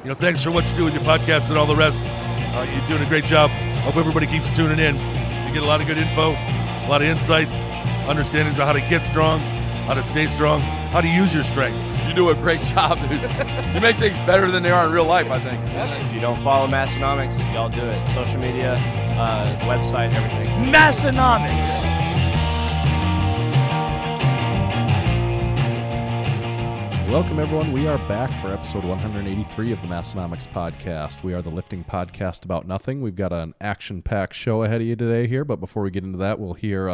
Thanks for what you do with your podcast and all the rest. You're doing a great job. Hope everybody keeps tuning in. You get a lot of good info, a lot of insights, understandings of how to get strong, how to stay strong, how to use your strength. You do a great job, dude. You make things better than they are in real life, I think. If you don't follow Massenomics, y'all do it. Social media, website, everything. Massenomics. Welcome, everyone. We are back for episode 183 of the Massenomics Podcast. We are the lifting podcast about nothing. We've got an action-packed show ahead of you today here, but before we get into that, we'll hear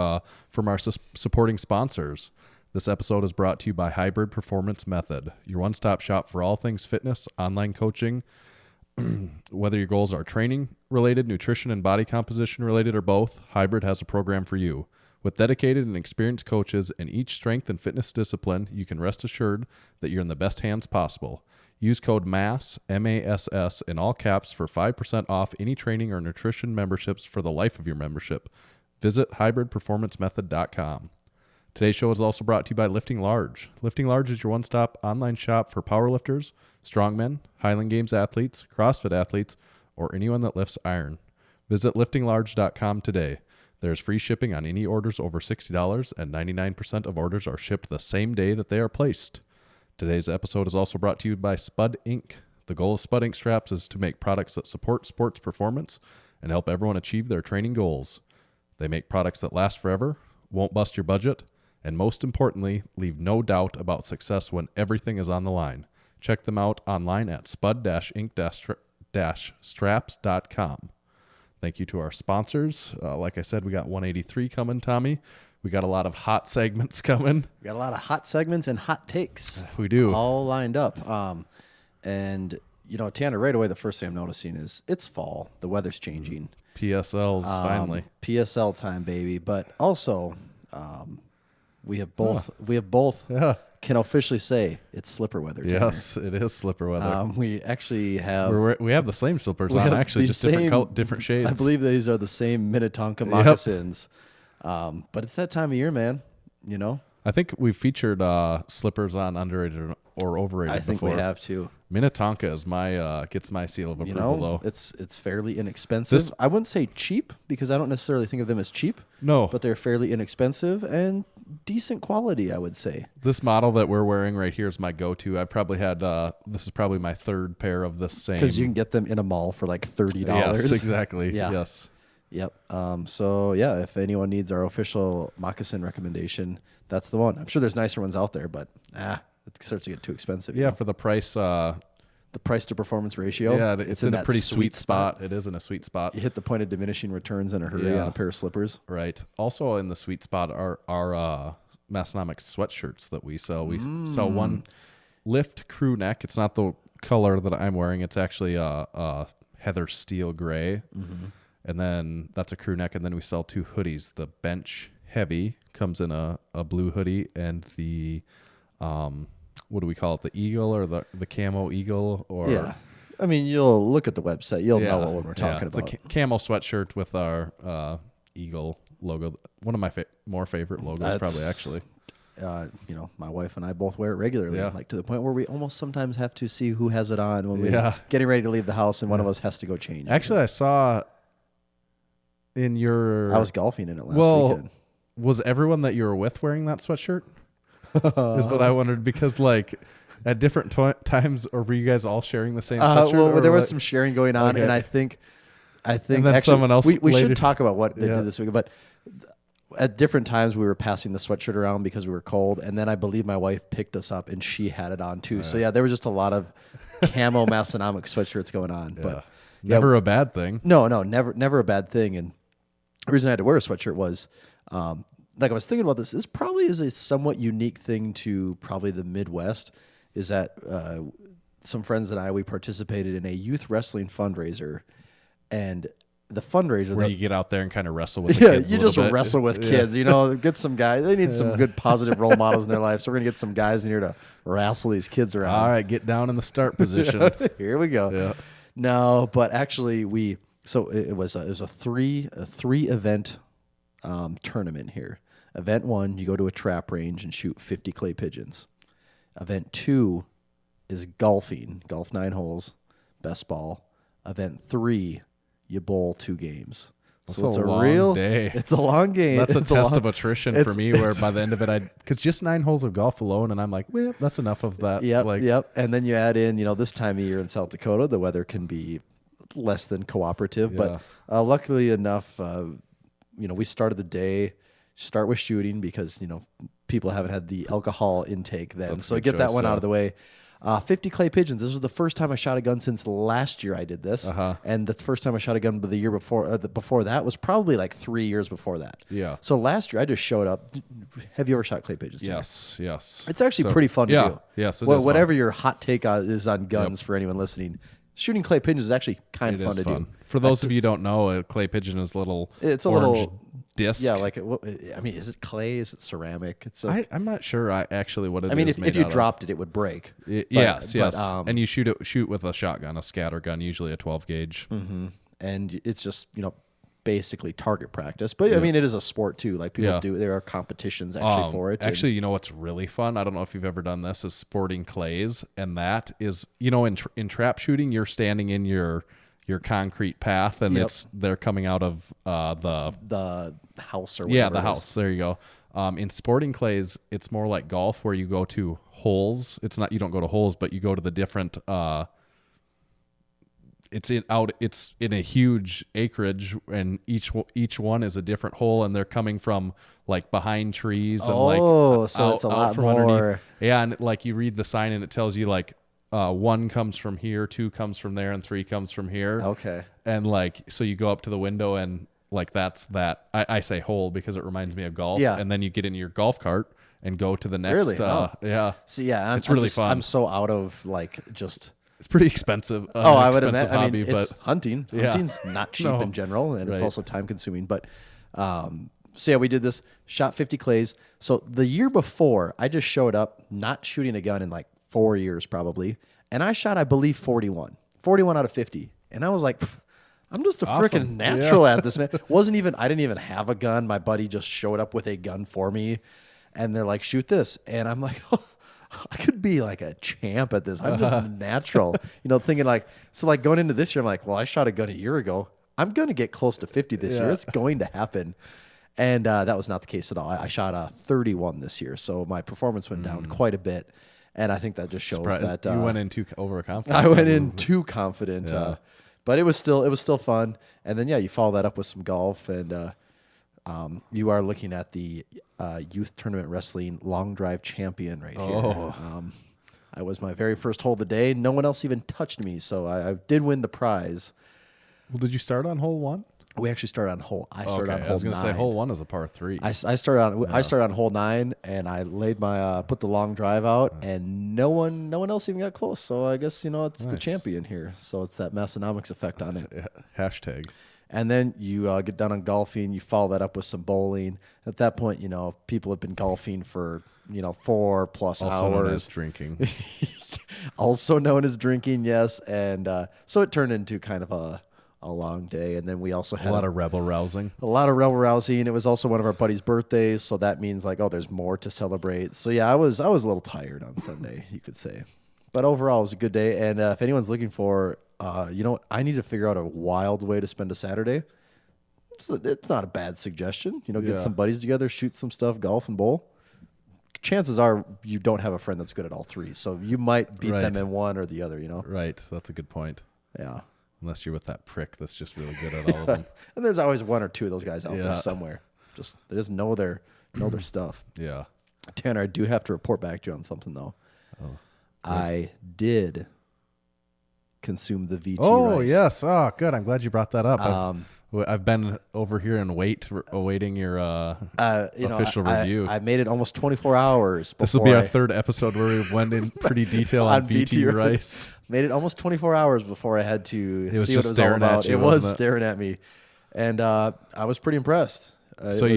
from our supporting sponsors. This episode is brought to you by Hybrid Performance Method, your one-stop shop for all things fitness, online coaching. Whether your goals are training-related, nutrition and body composition-related, or both, Hybrid has a program for you. With dedicated and experienced coaches in each strength and fitness discipline, you can rest assured that you're in the best hands possible. Use code MASS, M-A-S-S, in all caps for 5% off any training or nutrition memberships for the life of your membership. Visit hybridperformancemethod.com. Today's show is also brought to you by Lifting Large. Lifting Large is your one-stop online shop for powerlifters, strongmen, Highland Games athletes, CrossFit athletes, or anyone that lifts iron. Visit liftinglarge.com today. There's free shipping on any orders over $60, and 99% of orders are shipped the same day that they are placed. Today's episode is also brought to you by Spud Inc. The goal of Spud Inc. straps is to make products that support sports performance and help everyone achieve their training goals. They make products that last forever, won't bust your budget, and most importantly, leave no doubt about success when everything is on the line. Check them out online at spud-inc-straps.com. Thank you to our sponsors. Like I said, we got 183 coming, Tommy. We got a lot of hot segments coming. We got a lot of hot segments and hot takes. We do. All lined up. And, Tanner, right away, the first thing I'm noticing is it's fall. The weather's changing. PSLs, finally. PSL time, baby. But also, we have both can officially say it's slipper weather. Tanner. Yes, it is slipper weather. We actually have... We have the same slippers on, actually, just different shades. I believe these are the same Minnetonka moccasins. But it's that time of year, man, I think we've featured slippers on Underrated or Overrated I think before. we have, too. Minnetonka is gets my seal of approval, though. It's fairly inexpensive. I wouldn't say cheap, because I don't necessarily think of them as cheap. No. But they're fairly inexpensive and decent quality, I would say. This model that we're wearing right here is my go-to. I've probably had, this is probably my third pair of the same. Because you can get them in a mall for like $30. Yes, exactly. Yeah. Yes. Yep. So, yeah, if anyone needs our official moccasin recommendation, that's the one. I'm sure there's nicer ones out there, but it starts to get too expensive. Yeah, for the price. The price to performance ratio. Yeah, it's in a pretty sweet spot. It is in a sweet spot. You hit the point of diminishing returns in a hurry on a pair of slippers. Right. Also in the sweet spot are our Massenomics sweatshirts that we sell. We sell one lift crew neck. It's not the color that I'm wearing. It's actually a heather steel gray. Mm-hmm. And then that's a crew neck. And then we sell two hoodies. The bench heavy comes in a blue hoodie, and the what do we call it? The eagle or the camo eagle? Or yeah. I mean, you'll look at the website. You'll know what we're talking about. It's a camo sweatshirt with our eagle logo. One of my more favorite logos, probably, actually. My wife and I both wear it regularly, like to the point where we almost sometimes have to see who has it on when we're getting ready to leave the house, and one of us has to go change. Actually, I saw in your... I was golfing in it last weekend. Was everyone that you were with wearing that sweatshirt? Is what I wondered, because at different times, or were you guys all sharing the same sweatshirt? Well, there was some sharing going on, and I think and then actually, someone else we should talk about what they did this week, but at different times we were passing the sweatshirt around because we were cold, and then I believe my wife picked us up and she had it on too. So there was just a lot of camo Massenomics sweatshirts going on. But never a bad thing. No, never a bad thing. And the reason I had to wear a sweatshirt was I was thinking about this probably is a somewhat unique thing to probably the Midwest, is that some friends and we participated in a youth wrestling fundraiser, and the fundraiser where you get out there and kind of wrestle with the kids. You just wrestle with kids, get some guys. They need some good positive role models in their life. So we're going to get some guys in here to wrestle these kids around. All right, get down in the start position. Here we go. Yeah. No, but actually it was a three event tournament here. Event 1, you go to a trap range and shoot 50 clay pigeons. Event 2 is golfing, golf 9 holes. best ball. Event 3, you bowl 2 games. That's So it's a a long real day. It's a long game. That's a It's test long- of attrition for me, where by the end of it, because just 9 holes of golf alone, and I'm like, well, that's enough of that. Yep. And then you add in, this time of year in South Dakota, the weather can be less than cooperative. Yeah. But luckily enough, we started the day, start with shooting because, people haven't had the alcohol intake then. That's a So good get that choice, one yeah. out of the way. 50 clay pigeons. This was the first time I shot a gun since last year I did this. And the first time I shot a gun the year before, before that was probably like 3 years before that. Yeah. So last year I just showed up. Have you ever shot clay pigeons? Tanner? Yes. It's actually pretty fun to do. Yes, it well, is whatever fun. your hot take is on guns for anyone listening, shooting clay pigeons is actually kind of It fun is to fun. do. For those of you who don't know, a clay pigeon is It's a orange little disc. Yeah, like is it clay? Is it ceramic? It's I'm not sure actually what it is. I mean, made if you out of. dropped it, it would break. Yes. But, And you shoot with a shotgun, a scatter gun, usually a 12 gauge. and it's just basically target practice. But I mean, it is a sport too. Like people do. There are competitions actually for it. Actually, you know what's really fun? I don't know if you've ever done this. Is sporting clays, and that is in trap shooting, you're standing in your concrete path, and they're coming out of the house or whatever. the house. There you go. In sporting clays, it's more like golf, where you go to holes. It's not, you don't go to holes, but you go to the different. It's in a huge acreage, and each one is a different hole, and they're coming from like behind trees and so it's a lot from more. underneath. Yeah, and like you read the sign, and it tells you like 1 comes from here, 2 comes from there, and 3 comes from here. Okay. And like, so you go up to the window, and like that's that. I say hole because it reminds me of golf. Yeah. And then you get in your golf cart and go to the next. Really? Yeah. So yeah, It's really fun. I'm so out of just. It's pretty expensive. I would expensive imagine. hobby, It's but hunting. Yeah. Hunting's not cheap No. in general, and it's Right. also time consuming. But so yeah, we did this. Shot 50 clays. So the year before, I just showed up not shooting a gun in like 4 years probably, and I shot, I believe, 41 out of 50, and I was like, I'm just a freaking natural at this, man. I didn't even have a gun. My buddy just showed up with a gun for me, and they're like, shoot this, and I'm like, oh, I could be like a champ at this. I'm just natural, thinking like, so like going into this year, I'm like, well, I shot a gun a year ago. I'm going to get close to 50 this year. It's going to happen. And that was not the case at all. I shot 31 this year. So my performance went down quite a bit. And I think that just shows that you went in too overconfident. I went in too confident. But it was still fun. And then, you follow that up with some golf, and you are looking at the youth tournament wrestling long drive champion right here. I was my very first hole of the day. No one else even touched me, so I did win the prize. Well, did you start on hole 1? We actually started on hole. I started on hole 9. I was going to say hole 1 is a par 3. I started on hole 9, and I laid my put the long drive out, and no one else even got close. So I guess it's the champion here. So it's that Massenomics effect on it. Hashtag. And then you get done on golfing. You follow that up with some bowling. At that point, people have been golfing for 4+ Also hours. known as drinking. Also known as drinking, yes. And so it turned into kind of a long day. And then we also had A lot of rebel rousing. It was also one of our buddies' birthdays, so that means like, there's more to celebrate. So yeah, I was a little tired on Sunday, you could say. But overall, it was a good day. And if anyone's looking for, I need to figure out a wild way to spend a Saturday. It's not a bad suggestion. Get some buddies together, shoot some stuff, golf and bowl. Chances are you don't have a friend that's good at all three, so you might beat them in one or the other. Right. That's a good point. Yeah. Unless you're with that prick that's just really good at all of them. And there's always one or two of those guys out there somewhere. They just know their stuff. Yeah. Tanner, I do have to report back to you on something though. I did consume the VT rice. Yes. Oh, good. I'm glad you brought that up. I've been over here and awaiting your official review. I made it almost 24 hours before. This will be our third episode where we went in pretty detail on VT rice. Made it almost 24 hours before I had to see what it was all staring at about. you, It was wasn't it? staring at me. And I was pretty impressed. So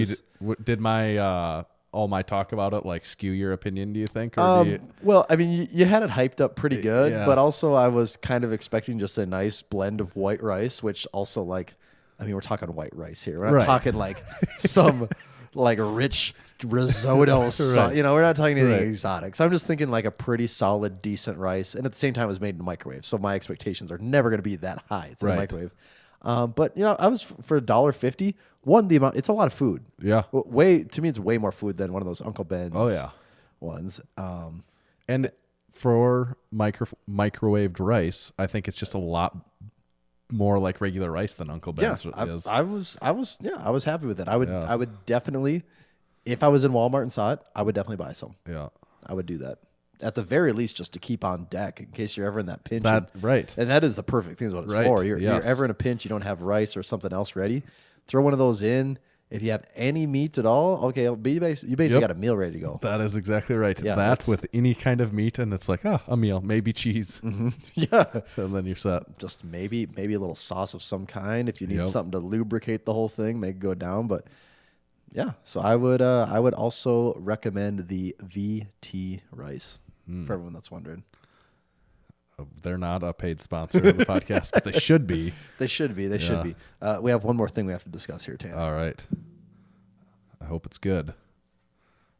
did my all my talk about it like skew your opinion, do you think? Or well, I mean, you had it hyped up pretty good, Yeah. but also I was kind of expecting just a nice blend of white rice, which also we're talking white rice here. We're not Right. talking like some like rich risotto sauce. Right. You know, we're not talking anything Right. exotic. So I'm just thinking like a pretty solid, decent rice, and at the same time, it was made in the microwave. So my expectations are never going to be that high. It's in Right. the microwave. But you know, I was for $1.50. The amount. It's a lot of food. Yeah. Way to me, it's way more food than one of those Uncle Ben's. Oh, yeah. Ones. And for microwaved rice, I think it's just a lot more like regular rice than Uncle Ben's is. I was happy with it. I Yeah. would definitely, if I was in Walmart and saw it, I would definitely buy some. Yeah. I would do that. At the very least, just to keep on deck in case you're ever in that pinch. Right. And that is the perfect thing is what it's Right, for. You're yes. ever in a pinch, you don't have rice or something else ready. Throw one of those in. If you have any meat at all, okay, you basically Yep. got a meal ready to go. That is exactly right. Yeah, that that's- with any kind of meat, and it's like, a meal, maybe cheese. Yeah. And then you're set. Just maybe a little sauce of some kind if you need Yep. something to lubricate the whole thing, make it go down. But yeah, so I would also recommend the VT rice for everyone that's wondering. They're not a paid sponsor of the podcast, but they should be. They should be. They should Yeah. be. We have one more thing we have to discuss here, Tan. All right. I hope it's good.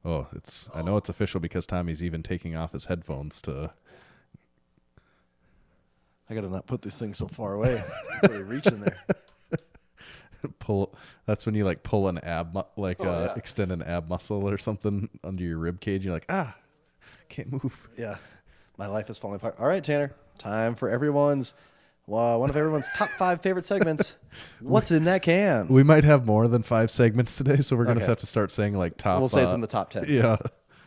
Oh, I know it's official because Tommy's even taking off his headphones to. I gotta not put this thing so far away. Really reaching there. pull. That's when you like pull an yeah. extend an ab muscle or something under your rib cage. You're like, can't move. Yeah, my life is falling apart. All right, Tanner, time for one of everyone's top 5 favorite segments. What's in that can? We might have more than 5 segments today, so we're gonna Okay. have to start saying like top. We'll say it's in the top 10. Yeah.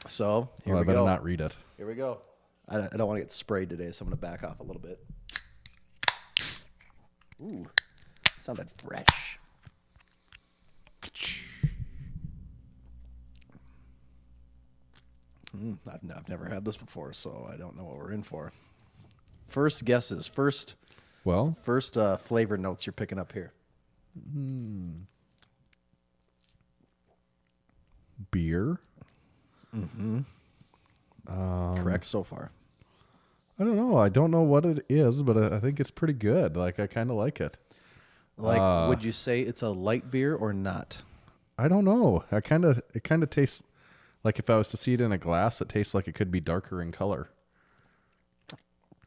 So here Well, I we better go. not read it. Here we go. I don't want to get sprayed today, so I'm going to back off a little bit. Ooh, sounded fresh. I've never had this before, so I don't know what we're in for. First guesses. First Well, flavor notes you're picking up here. beer. Correct so far. I don't know. I don't know what it is, but I think it's pretty good. Like I kind of like it. Like, would you say it's a light beer or not? I don't know. It kind of tastes like if I was to see it in a glass, it tastes like it could be darker in color.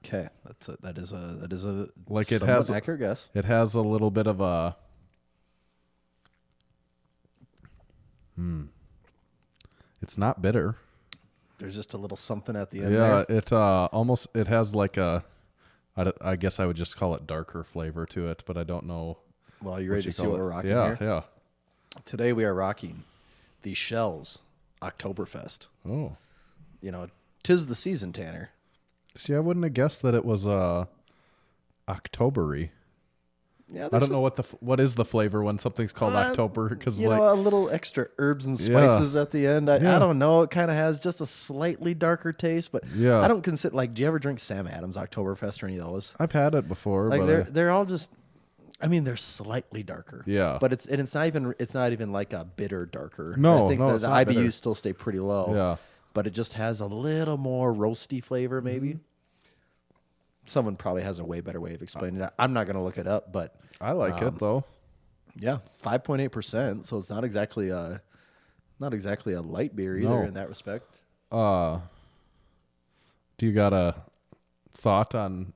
Okay, that is a Like it somewhat has accurate guess. It has a little bit of a. It's not bitter. There's just a little something at the end Yeah, there. it has like a. I guess I would just call it darker flavor to it, but I don't know. Well, you ready to see call what it. we're rocking Yeah, here? yeah. Today we are rocking the Shells Oktoberfest. Oh, You know, 'tis the season, Tanner. see, I wouldn't have guessed that it was Octobery. Yeah, I don't know what is the flavor when something's called October because you like know, a little extra herbs and spices at the end. I Yeah. don't know. It kind of has just a slightly darker taste, but Yeah. I don't consider like. Do you ever drink Sam Adams Oktoberfest or any of those? I've had it before. Like but they're all just. I mean, they're slightly darker. Yeah. but it's not even like a bitter darker. No, I think no, the it's not IBUs bitter. still stay pretty low. Yeah. but it just has a little more roasty flavor, maybe. Someone probably has a way better way of explaining that. I'm not going to look it up, but I like it though. yeah, 5.8%. So it's not exactly a light beer either No. in that respect. Do you got a thought on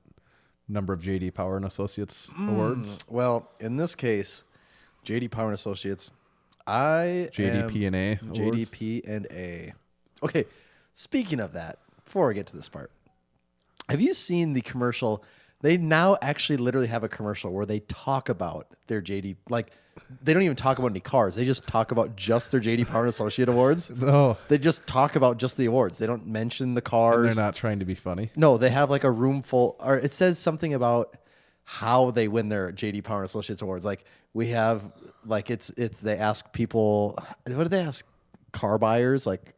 number of JD Power and Associates awards? Well, in this case, JD Power and Associates, I JDP and A awards? JDP and A. Okay, speaking of that, before I get to this part, have you seen the commercial? They now actually literally have a commercial where they talk about their JD, like they don't even talk about any cars. They just talk about just their JD Power and Associate awards. No. They just talk about just the awards. They don't mention the And cars. they're not trying to be funny. No, they have like a room full, or it says something about how they win their JD Power and Associates awards. Like we have, like they ask people, what do they ask car buyers? Like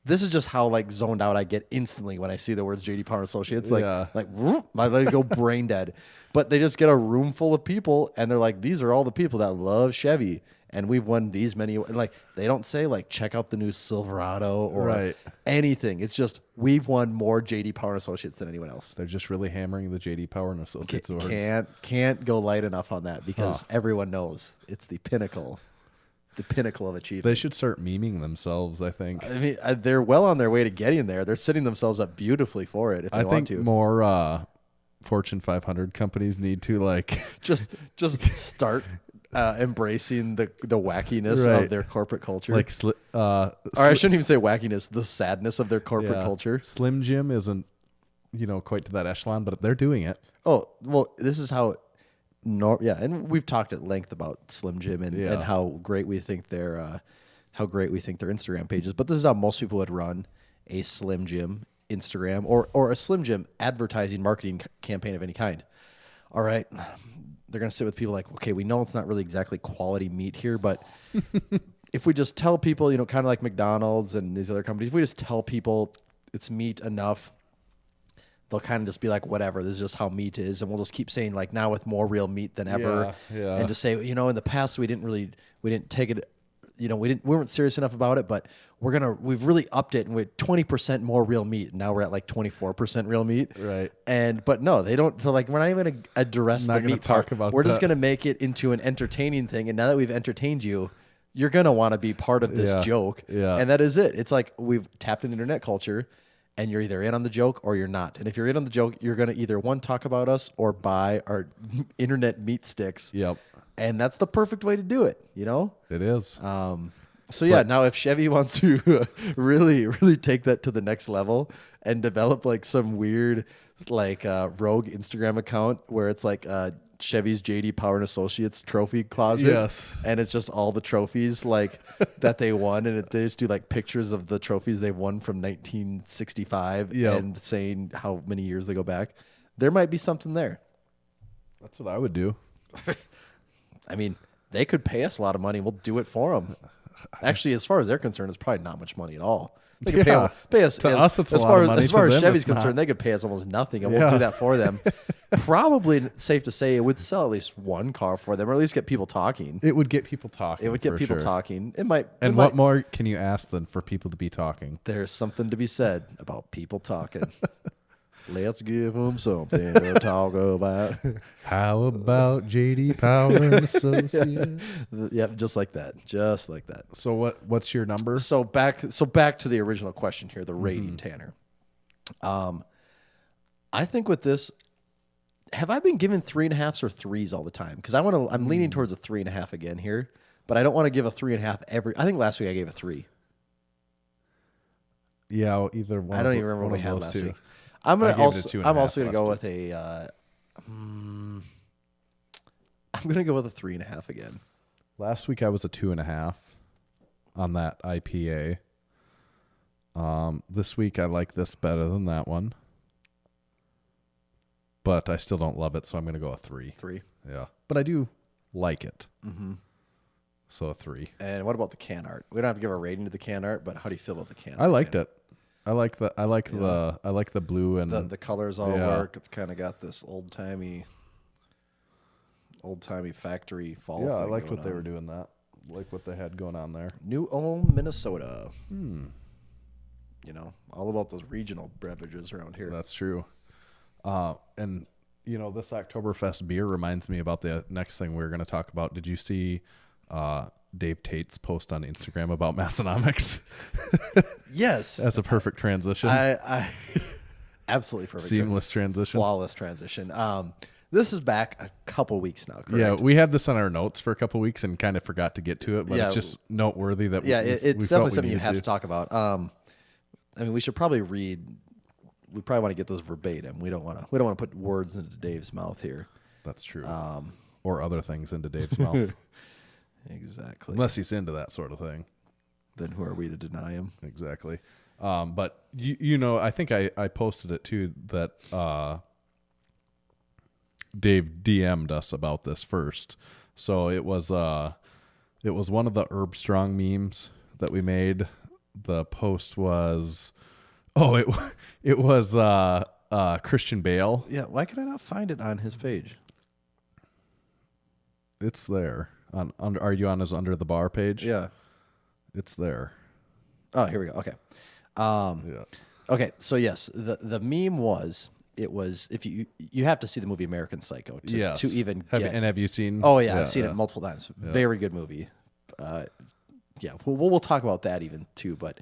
this is just how like zoned out I get instantly when I see the words JD Power and Associates. Like, Yeah. whoop, I let it go brain dead. But they just get a room full of people, and they're like, these are all the people that love Chevy. And we've won these many. Like they don't say like check out the new Silverado or Right. anything. It's just we've won more JD Power and Associates than anyone else. They're just really hammering the JD Power and Associates awards. Can't go light enough on that because everyone knows it's the pinnacle the pinnacle of achievement. They should start memeing themselves, I think. I mean, they're well on their way to getting there. They're setting themselves up beautifully for it if they want to. I think more Fortune 500 companies need to like just start embracing the wackiness Right. of their corporate culture. like or I shouldn't even say wackiness, the sadness of their corporate culture. Slim Jim isn't, quite to that echelon, but they're doing it. Oh, well, this is how and we've talked at length about Slim Jim and how great we think their Instagram page is. But this is how most people would run a Slim Jim Instagram or a Slim Jim advertising marketing campaign of any kind. All right. They're going to sit with people like, okay, we know it's not really exactly quality meat here, but if we just tell people, kind of like McDonald's and these other companies, if we just tell people it's meat enough, they'll kind of just be like, whatever, this is just how meat is. And we'll just keep saying like now with more real meat than ever. Yeah. And just say, in the past, we didn't take it, we weren't serious enough about it, but we've really upped it and we're 20% more real meat. And now we're at like 24% real meat. Right. But no, they don't. They're like, we're not even going to address the meat part. We're just going to make it into an entertaining thing. And now that we've entertained you, you're going to want to be part of this joke. Yeah. And that is it. It's like we've tapped into internet culture and you're either in on the joke or you're not. And if you're in on the joke, you're going to either talk about us or buy our internet meat sticks. Yep. And that's the perfect way to do it, It is. Now if Chevy wants to really, really take that to the next level and develop like some weird like rogue Instagram account where it's like Chevy's JD Power and Associates trophy closet. Yes. And it's just all the trophies like that they won. And they just do like pictures of the trophies they've won from 1965 and saying how many years they go back. There might be something there. That's what I would do. I mean, they could pay us a lot of money. We'll do it for them. Actually, as far as they're concerned, it's probably not much money at all. They could pay us. To us, it's as a lot far of money. as far To as them, Chevy's it's not. concerned, they could pay us almost nothing, and we'll do that for them. Probably safe to say it would sell at least one car for them, or at least get people talking. It would get people talking. It would get people talking. It might. And what more can you ask than for people to be talking? There's something to be said about people talking. Let's give them something to talk about. How about JD Power and Associates? Yep, just like that. Just like that. So what's your number? So back to the original question here, the rating, Tanner. I think with this, have I been given 3.5s or 3s all the time? Because I'm leaning towards a 3.5 again here, but I don't want to give a 3.5 I think last week I gave a 3. Yeah, either one. I don't even remember what we had those last two. week. I'm I gave it a 2.5 also gonna go last with a. I'm gonna go with a 3.5 again. Last week I was a 2.5 on that IPA. This week I like this better than that one, but I still don't love it, so I'm gonna go a 3. 3. Yeah, but I do like it. Mm-hmm. So a 3. And what about the can art? We don't have to give a rating to the can art, but how do you feel about the can art? I liked it. I like the blue and the colors all work. It's kind of got this old timey factory fall. Yeah, I thing liked going what they on. were doing. Like what they had going on there. New Ulm, Minnesota. All about those regional beverages around here. That's true. And this Oktoberfest beer reminds me about the next thing we're going to talk about. Did you see Dave Tate's post on Instagram about Massenomics? Yes. That's a perfect transition. I absolutely perfect. Seamless transition. Flawless transition. This is back a couple weeks now, correct? Yeah, we had this on our notes for a couple weeks and kind of forgot to get to it, but it's just noteworthy that it's definitely something you have to talk about. We should probably we probably want to get this verbatim. We don't want to put words into Dave's mouth here. That's true. Or other things into Dave's mouth. Exactly. Unless he's into that sort of thing. Then who are we to deny him? Exactly. But I think I posted it too that Dave DM'd us about this first. So it was one of the Herb Strong memes that we made. The post was it was Christian Bale. Yeah, why can I not find it on his page? It's there. Are you on his Under the Bar page? Yeah. It's there. Oh, here we go. Okay. Yeah. Okay, so yes, the meme was if you have to see the movie American Psycho to even get. Have you seen? Oh yeah, I've seen it multiple times. Yeah. Very good movie. we'll talk about that even too. But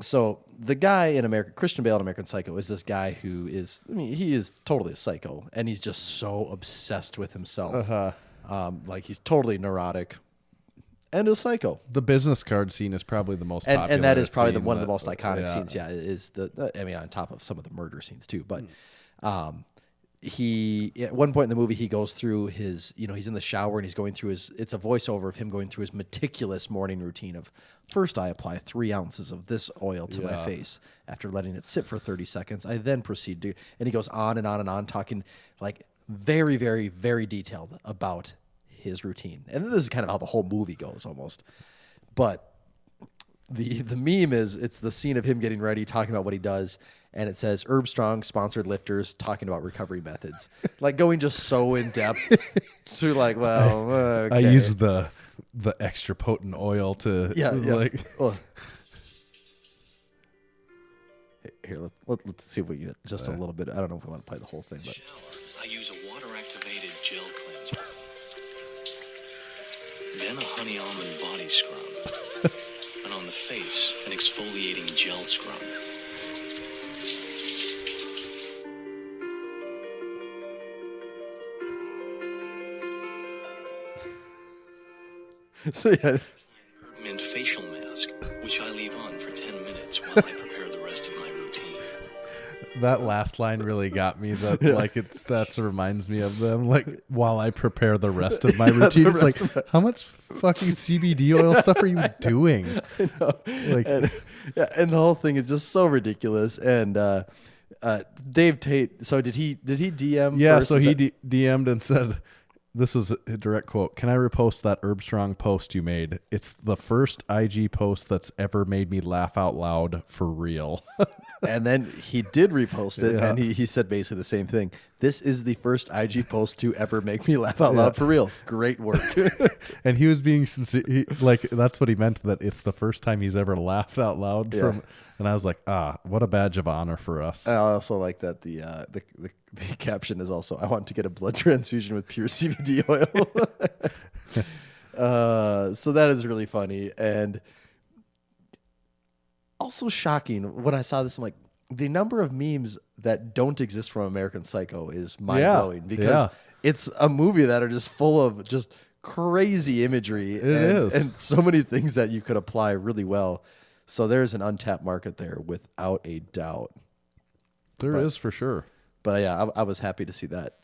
so the guy in Christian Bale in American Psycho is this guy who is, he is totally a psycho, and he's just so obsessed with himself. Like he's totally neurotic and a psycho. The business card scene is probably the most popular. And that is probably one of the most iconic scenes. Yeah, is on top of some of the murder scenes too. But he, at one point in the movie, he goes through his, he's in the shower and he's going through it's a voiceover of him going through his meticulous morning routine of, first I apply 3 ounces of this oil to my face. After letting it sit for 30 seconds, I then proceed to, and he goes on and on and on, talking like very, very, very detailed about his routine. And this is kind of how the whole movie goes almost. But the meme is, it's the scene of him getting ready, talking about what he does. And it says Herb Strong sponsored lifters talking about recovery methods, like going just so in depth to like, well, okay. I use the extra potent oil to like. Here, let's see if we get just a little bit. I don't know if we want to play the whole thing, but I use a water-activated gel cleanser, then a honey almond body scrub, and on the face, an exfoliating gel scrub. So yeah. Mint facial mask, which I leave on for 10 minutes while I prepare the rest of my routine. That last line really got me. That reminds me of them. Like, while I prepare the rest of my routine, it's like, how much fucking CBD oil stuff are you doing? I know. Like, and the whole thing is just so ridiculous. And Dave Tate. So did he DM? Yeah. First? So he DM'd and said, this was a direct quote. Can I repost that Herb Strong post you made? It's the first IG post that's ever made me laugh out loud for real. And then he did repost it, and he said basically the same thing. This is the first IG post to ever make me laugh out loud for real. Great work. And he was being sincere. That's what he meant, that it's the first time he's ever laughed out loud from. And I was like, what a badge of honor for us. I also like that the caption is also, I want to get a blood transfusion with pure CBD oil. So that is really funny. And also shocking. When I saw this, I'm like, the number of memes that don't exist from American Psycho is mind-blowing because it's a movie that are just full of just crazy imagery. And so many things that you could apply really well. So there's an untapped market there without a doubt. There is for sure. But yeah, I was happy to see that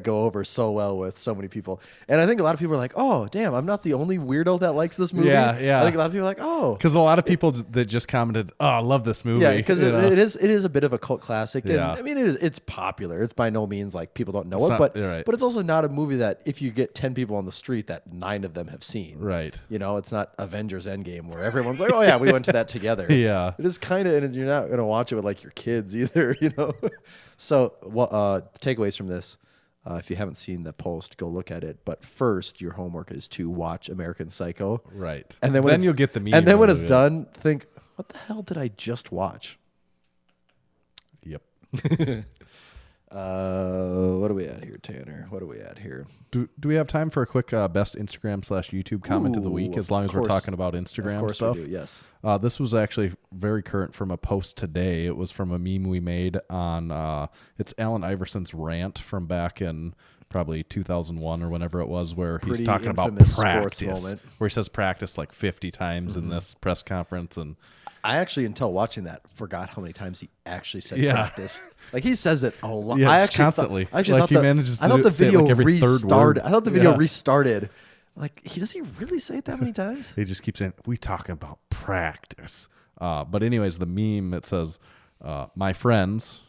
go over so well with so many people. And I think a lot of people are like, oh, damn, I'm not the only weirdo that likes this movie. Yeah. I think a lot of people are like, oh. Because a lot of people that just commented, oh, I love this movie. Yeah, because it is a bit of a cult classic. Yeah. And I mean, it's popular. It's by no means like people don't know but it's also not a movie that if you get 10 people on the street that 9 of them have seen. Right. It's not Avengers Endgame where everyone's like, oh yeah, we went to that together. Yeah. It is kind of, and you're not going to watch it with like your kids either, So takeaways from this. If you haven't seen the post, go look at it. But first, your homework is to watch American Psycho. Right. And then you'll get the meme. And then when it's done, think, what the hell did I just watch? Yep. What are we at here, Tanner? What are we at here? Do we have time for a quick best Instagram/YouTube comment of the week, as long as we're talking about Instagram of course stuff? We do, yes. This was actually very current from a post today. It was from a meme we made on, it's Allen Iverson's rant from back in probably 2001 or whenever it was, where he's talking about practice, where he says practice like 50 times in this press conference. And I actually, until watching that, forgot how many times he actually said practice. Like he says it a lot. Yeah, I actually constantly. I thought the video restarted. I thought the video restarted. Like, does he really say it that many times? He just keeps saying, we talking about practice. But anyways, the meme, it says, my friends,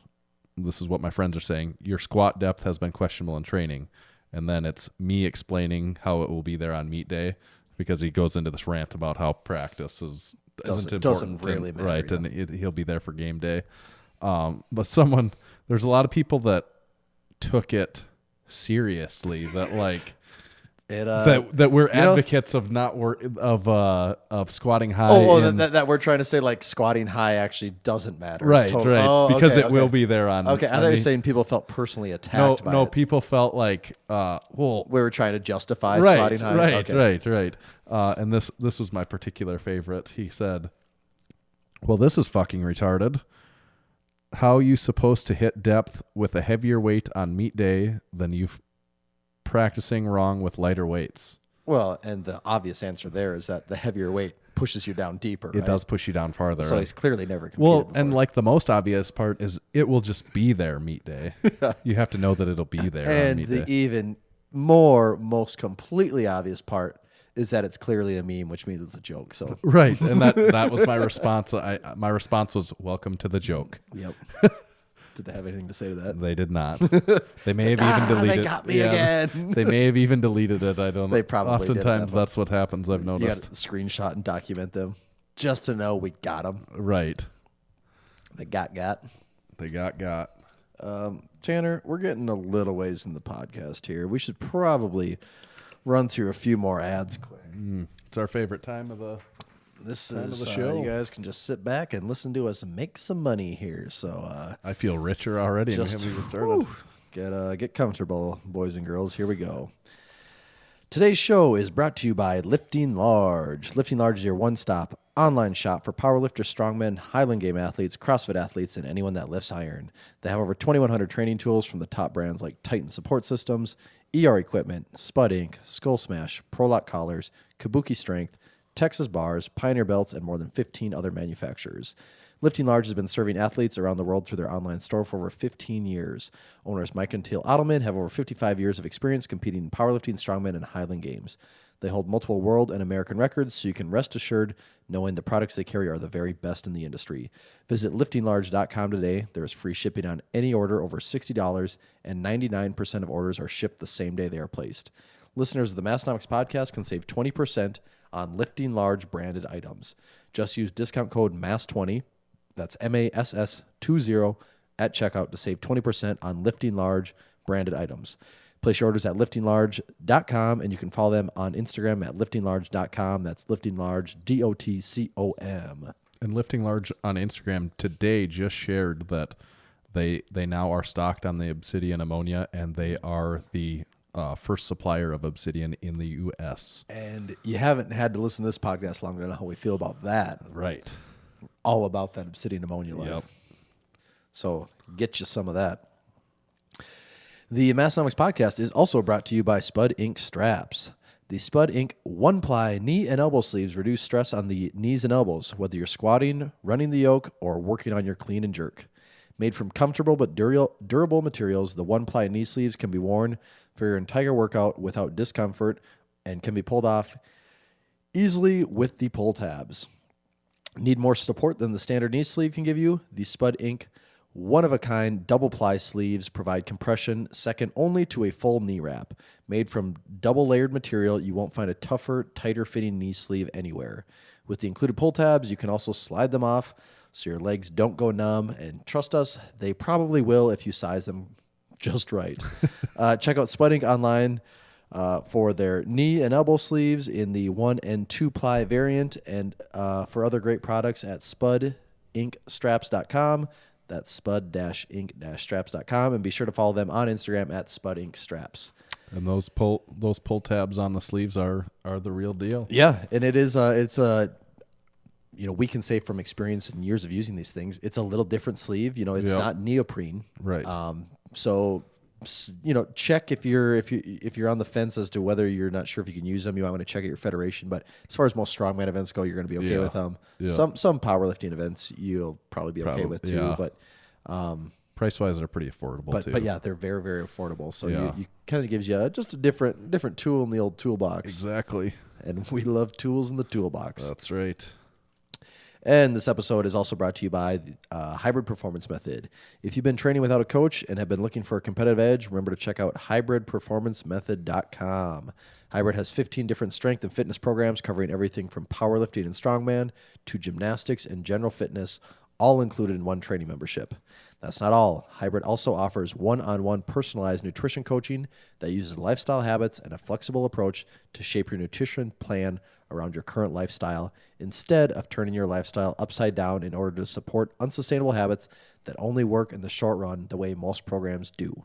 this is what my friends are saying, your squat depth has been questionable in training. And then it's me explaining how it will be there on meet day, because he goes into this rant about how practice isn't important. Doesn't really matter. Right, and he'll be there for game day. But there's a lot of people that took it seriously, that like that we're advocates of of squatting high. That we're trying to say like squatting high actually doesn't matter. Right, because it will be be there on. Okay, I thought you were saying people felt personally attacked. No, by people felt like we were trying to justify squatting high. Right. And this was my particular favorite. He said, "Well, this is fucking retarded. How are you supposed to hit depth with a heavier weight on meet day than you practicing wrong with lighter weights?" Well, and the obvious answer there is that the heavier weight pushes you down deeper. It does push you down farther. So he's clearly never competed before. And like the most obvious part is it will just be there meet day. You have to know that it'll be there on and meet the day. even more, most completely obvious part is that it's clearly a meme, which means it's a joke. So Right, and that was my response. My response was, "Welcome to the joke." Yep. Did they have anything to say to that? They did not. They may have even deleted. They got me again. They may have even deleted it. I don't know. They probably did at Oftentimes that that's what happens. I've You got noticed. to screenshot and document them just to know we got them. Right. They got. They got. Tanner, we're getting a little ways in the podcast here. We should probably run through a few more ads quick. It's our favorite time of the. This Time of is the show. you guys can just sit back and listen to us make some money here. So I feel richer already. And we haven't even started. get comfortable, boys and girls. Here we go. Today's show is brought to you by Lifting Large. Lifting Large is your one-stop online shop for powerlifters, strongmen, Highland Game athletes, CrossFit athletes, and anyone that lifts iron. They have over 2,100 training tools from the top brands like Titan Support Systems, ER Equipment, Spud Inc., Skull Smash, ProLock Collars, Kabuki Strength, Texas Bars, Pioneer Belts, and more than 15 other manufacturers. Lifting Large has been serving athletes around the world through their online store for over 15 years. Owners Mike and Teal Ottoman have over 55 years of experience competing in powerlifting, strongman, and Highland Games. They hold multiple world and American records, so you can rest assured knowing the products they carry are the very best in the industry. Visit liftinglarge.com today. There is free shipping on any order over $60, and 99% of orders are shipped the same day they are placed. Listeners of the Massenomics Podcast can save 20% on Lifting Large branded items. Just use discount code MASS20, that's MASS20, at checkout to save 20% on Lifting Large branded items. Place your orders at liftinglarge.com, and you can follow them on Instagram at liftinglarge.com. That's liftinglarge, DOTCOM. And Lifting Large on Instagram today just shared that they now are stocked on the Obsidian ammonia, and they are the first supplier of Obsidian in the U.S. And you haven't had to listen to this podcast long to know how we feel about that. Right. All about that Obsidian ammonia life. Yep. So get you some of that. The Massenomics Podcast is also brought to you by Spud Inc. Straps. The Spud Inc. one-ply knee and elbow sleeves reduce stress on the knees and elbows, whether you're squatting, running the yoke, or working on your clean and jerk. Made from comfortable but durable materials, the one-ply knee sleeves can be worn for your entire workout without discomfort and can be pulled off easily with the pull tabs. Need more support than the standard knee sleeve can give you? The Spud Inc. one-of-a-kind double-ply sleeves provide compression second only to a full knee wrap. Made from double-layered material, you won't find a tougher, tighter-fitting knee sleeve anywhere. With the included pull tabs, you can also slide them off so your legs don't go numb, and trust us, they probably will if you size them just right. Check out Spud Inc. online for their knee and elbow sleeves in the 1- and 2-ply variant, and for other great products at SpudIncStraps.com. That's spud-inc-straps.com, and be sure to follow them on Instagram at SpudIncStraps. And those pull tabs on the sleeves are the real deal. Yeah, and it is we can say from experience and years of using these things, it's a little different sleeve. It's not neoprene. Right. So check if you're on the fence as to whether you're not sure if you can use them. You might want to check at your federation. But as far as most strongman events go, you're going to be okay with them. Yeah. Some powerlifting events you'll probably be okay with too. Yeah. But price wise, they're pretty affordable too. But yeah, they're very, very affordable. So Yeah. you kind of gives you just a different tool in the old toolbox. Exactly. And we love tools in the toolbox. That's right. And this episode is also brought to you by the Hybrid Performance Method. If you've been training without a coach and have been looking for a competitive edge, remember to check out hybridperformancemethod.com. Hybrid has 15 different strength and fitness programs covering everything from powerlifting and strongman to gymnastics and general fitness, all included in one training membership. That's not all. Hybrid also offers one-on-one personalized nutrition coaching that uses lifestyle habits and a flexible approach to shape your nutrition plan around your current lifestyle instead of turning your lifestyle upside down in order to support unsustainable habits that only work in the short run the way most programs do.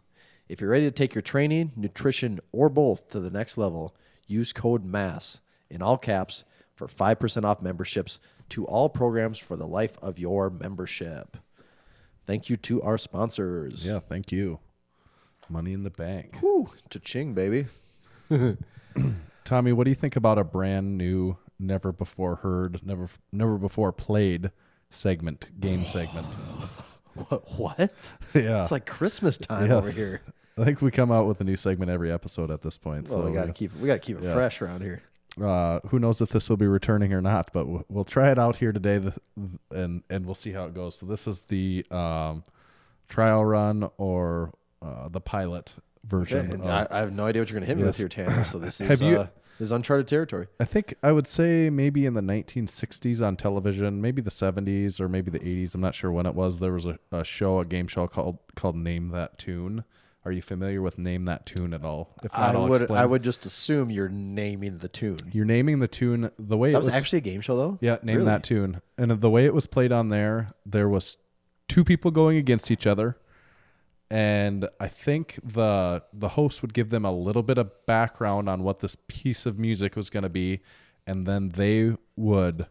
If you're ready to take your training, nutrition, or both to the next level, use code MASS in all caps for 5% off memberships to all programs for the life of your membership. Thank you to our sponsors. Yeah, thank you. Money in the bank. Woo, cha-ching, baby. Tommy, what do you think about a brand new, never before heard, never before played game segment? What? Yeah. It's like Christmas time over here. I think we come out with a new segment every episode at this point. Well, so we got to keep it fresh around here. Who knows if this will be returning or not, but we'll try it out here today, and we'll see how it goes. So this is the trial run or the pilot version. Okay, and I have no idea what you're going to hit me with here, Tanner. So this is this is uncharted territory. I think I would say maybe in the 1960s on television, maybe the 70s or maybe the 80s. I'm not sure when it was. There was a game show called Name That Tune. Are you familiar with Name That Tune at all? If not, I would just assume you're naming the tune. You're naming the tune the way that was actually a game show, though. Yeah, Name That Tune, and the way it was played on there was two people going against each other, and I think the host would give them a little bit of background on what this piece of music was going to be, and then they would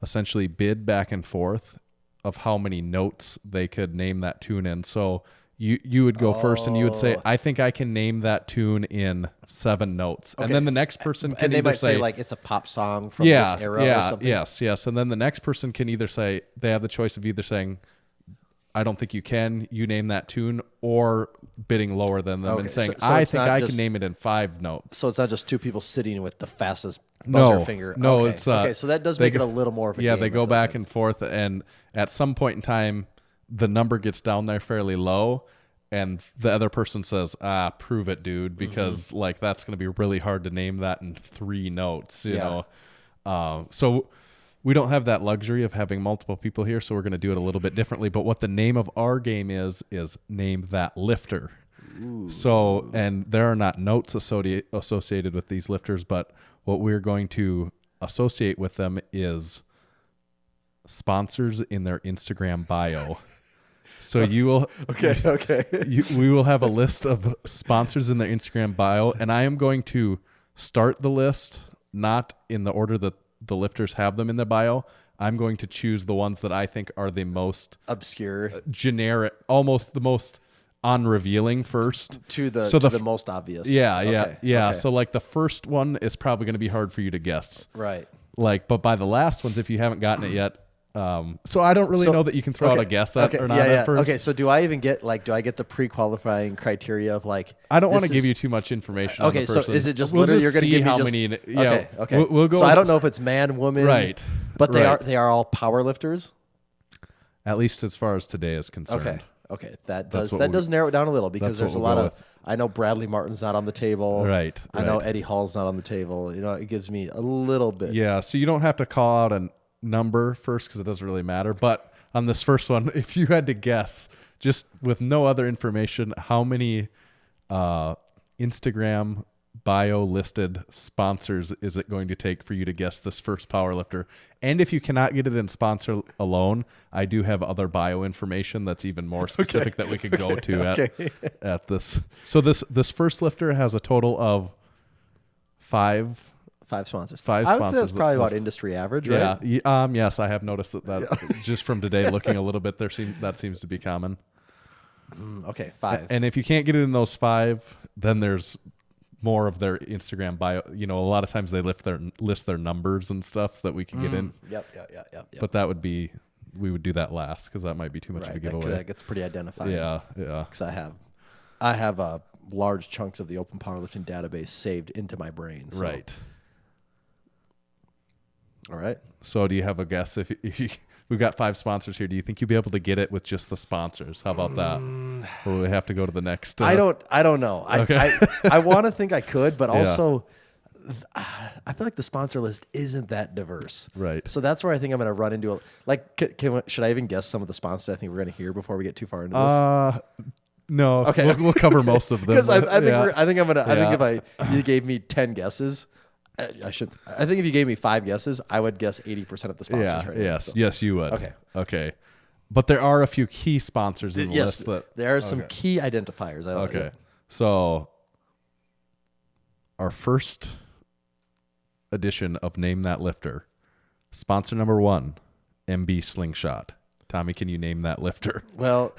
essentially bid back and forth of how many notes they could name that tune in. So you would go first, and you would say, "I think I can name that tune in 7 notes," and then the next person can they might say like it's a pop song from this era or something. Yes, and then the next person can either say they have the choice of either saying, "I don't think you can. You name that tune," or bidding lower than them and saying, "I think I can name it in 5 notes." So it's not just two people sitting with the fastest buzzer finger. No, okay. it's okay. So that does make it a little more of a game. They go back and forth, and at some point in time, the number gets down there fairly low, and the other person says, "Prove it, dude," because like that's going to be really hard to name that in 3 notes. You know, so. We don't have that luxury of having multiple people here, so we're going to do it a little bit differently. But what the name of our game is Name That Lifter. Ooh. So, and there are not notes associated with these lifters, but what we're going to associate with them is sponsors in their Instagram bio. So you will we will have a list of sponsors in their Instagram bio, and I am going to start the list not in the order that the lifters have them in their bio. I'm going to choose the ones that I think are the most obscure, generic, almost the most unrevealing first to the most obvious. Yeah. So like the first one is probably going to be hard for you to guess. Right. Like, but by the last ones, if you haven't gotten it yet, so I don't really know that you can throw out a guess at or not at first. Okay, so do I even get do I get the pre-qualifying criteria of like? I don't want to give you too much information. Okay, on the person. So is it just literally you're going to give me how just, many? Okay. We'll go. So I don't know if it's man, woman, right? But they are all power lifters. At least as far as today is concerned. Okay, that does narrow it down a little because there's a lot of. I know Bradley Martin's not on the table. Right. I know Eddie Hall's not on the table. You know, it gives me a little bit. Yeah, so you don't have to call out a number first because it doesn't really matter. But on this first one, if you had to guess, just with no other information, how many Instagram bio listed sponsors is it going to take for you to guess this first power lifter? And if you cannot get it in sponsor alone, I do have other bio information that's even more specific that we could go to at this. So this first lifter has a total of 5 sponsors. I would say that's probably about industry average, right? Yeah. Yes, I have noticed that just from today looking a little bit that seems to be common. Okay, 5. And if you can't get it in those 5, then there's more of their Instagram bio. You know, a lot of times they list their numbers and stuff so that we can get in. Yep. But we would do that last because that might be too much of a giveaway. That gets pretty identifying. Yeah. Because I have large chunks of the open powerlifting database saved into my brain. So. Right. All right. So do you have a guess? If we've got 5 sponsors here, do you think you'll be able to get it with just the sponsors? How about that? Or will we have to go to the next? I don't know. Okay. I want to think I could, but also I feel like the sponsor list isn't that diverse. Right. So that's where I think I'm going to run into should I even guess some of the sponsors I think we're going to hear before we get too far into this? No. Okay. We'll cover most of them. Because I think yeah. I think I'm gonna. I Yeah. think if you gave me 10 guesses, I should. I think if you gave me 5 guesses, I would guess 80% of the sponsors. Yeah. Right now, Yes. so. Yes, you would. Okay. Okay. But there are a few key sponsors in the Yes, list that. there are some key identifiers. I like Okay. it. So our first edition of Name That Lifter, sponsor number 1, MB Slingshot. Tommy, can you name that lifter? Well,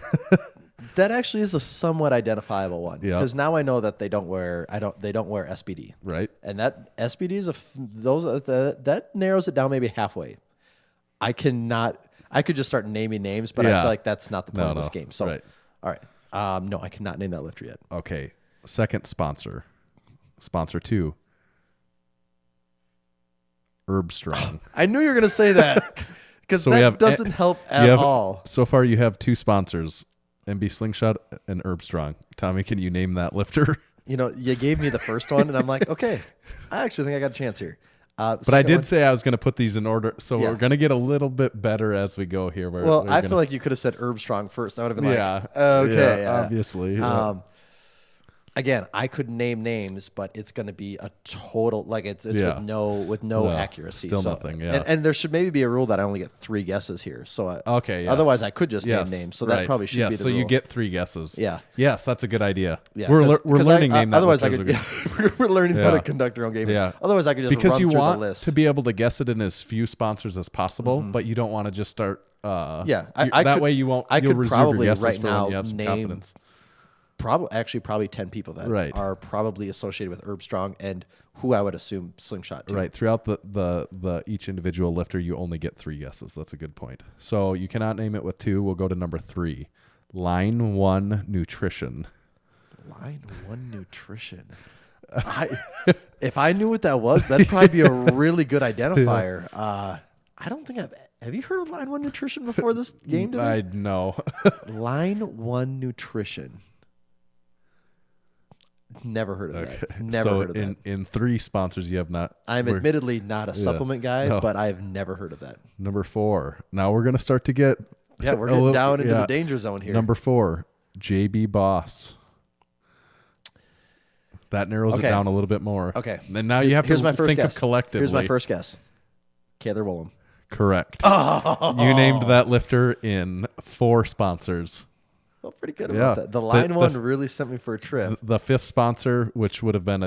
that actually is a somewhat identifiable one Yeah. because now I know that they don't wear. They don't wear SBD, Right. and that SBD is that narrows it down maybe halfway. I could just start naming names, but I Yeah. feel like that's not the point No, of this no. game. So, Right. all right. No, I cannot name that lifter yet. Okay. Second sponsor. Sponsor 2. Herb Strong. I knew you were going to say that because So we that have- doesn't help at You have- all. So far, you have 2 sponsors, MB Slingshot and Herb Strong. Tommy, can you name that lifter? You know, you gave me the first one, and I'm like, okay, I actually think I got a chance here. But I did say I was going to put these in order, so Yeah. we're going to get a little bit better as we go here. Well, I feel like you could have said Herb Strong first. That would have been yeah, like, okay, yeah, obviously. Yeah. Again, I could name names, but it's going to be a total it's Yeah. with no No, accuracy. still so, nothing, yeah. and there should maybe be a rule that I only get 3 guesses here. So Okay. Yes. otherwise I could just Yes, name names. So right. that probably should yes, be the so rule. you get 3 guesses. Yeah. Yes, that's a good idea. Yeah, we're 'cause learning name that. Otherwise, I lifter could. We're learning how Yeah. to conduct our own game. Yeah. Otherwise, I could just because run you through want the list. to be able to guess it in as few sponsors as possible, but you don't want to just start. Yeah, that could- way you won't. I you'll could reserve probably your guesses right for now when you have some name confidence. Probably 10 people that Right. are probably associated with Herb Strong and who I would assume Slingshot too. Right. Throughout the each individual lifter, you only get 3 guesses. That's a good point. So you cannot name it with 2. We'll go to number 3. Line 1 Nutrition. Line 1 Nutrition. If I knew what that was, that'd probably be a really good identifier. I don't think have you heard of Line 1 Nutrition before this game today? I know. Line 1 Nutrition. Never heard of that. Never so heard of that. in 3 sponsors, you have not. I'm admittedly not a supplement guy, No. but I've never heard of that. Number 4. Now we're going to start to get. Yeah, we're a getting little- down into yeah. the danger zone here. Number 4, JB Boss. That narrows Okay. it down a little bit more. Okay. And now you have Here's to my first think guess. of collectively. Here's my first guess. Kaler Woolham. Correct. You named that lifter in 4 sponsors. Felt pretty good Yeah. about that. The line one really sent me for a trip. The 5th sponsor, which would have been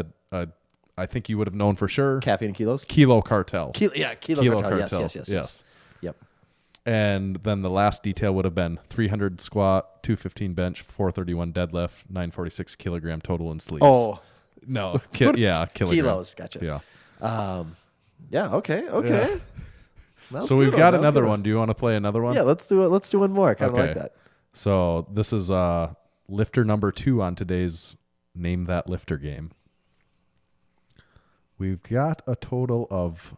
I think you would have known for sure. Caffeine and kilos. Kilo Cartel. Kilo Cartel. Yes. Yes. Yep. And then the last detail would have been 300 squat, 215 bench, 431 deadlift, 946 kilogram total in sleeves. Oh, No. Kilogram. kilos. Gotcha. Yeah. Yeah. Okay. Yeah. That was So a we've good got one. That was a another good one. Do you want to play another one? Yeah. Let's do it. Let's do one more. I kind of like Okay. that. So this is lifter number 2 on today's Name That Lifter game. We've got a total of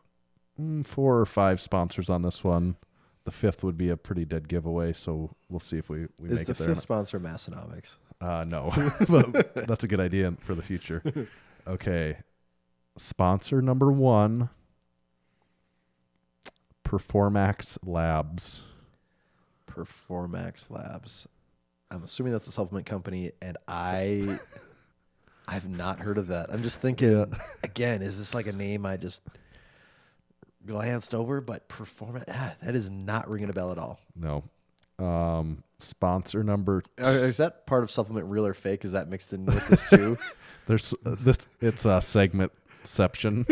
4 or 5 sponsors on this one. The 5th would be a pretty dead giveaway, so we'll see if we Is make the it there. 5th sponsor Massenomics? No, but that's a good idea for the future. Okay. Sponsor number 1, Performax Labs. Performax Labs. I'm assuming that's a supplement company, and I've not heard of that. I'm just thinking, again, is this like a name I just glanced over? But that is not ringing a bell at all. No. Sponsor number Is that part of supplement real or fake? Is that mixed in with this too? There's it's a segmentception,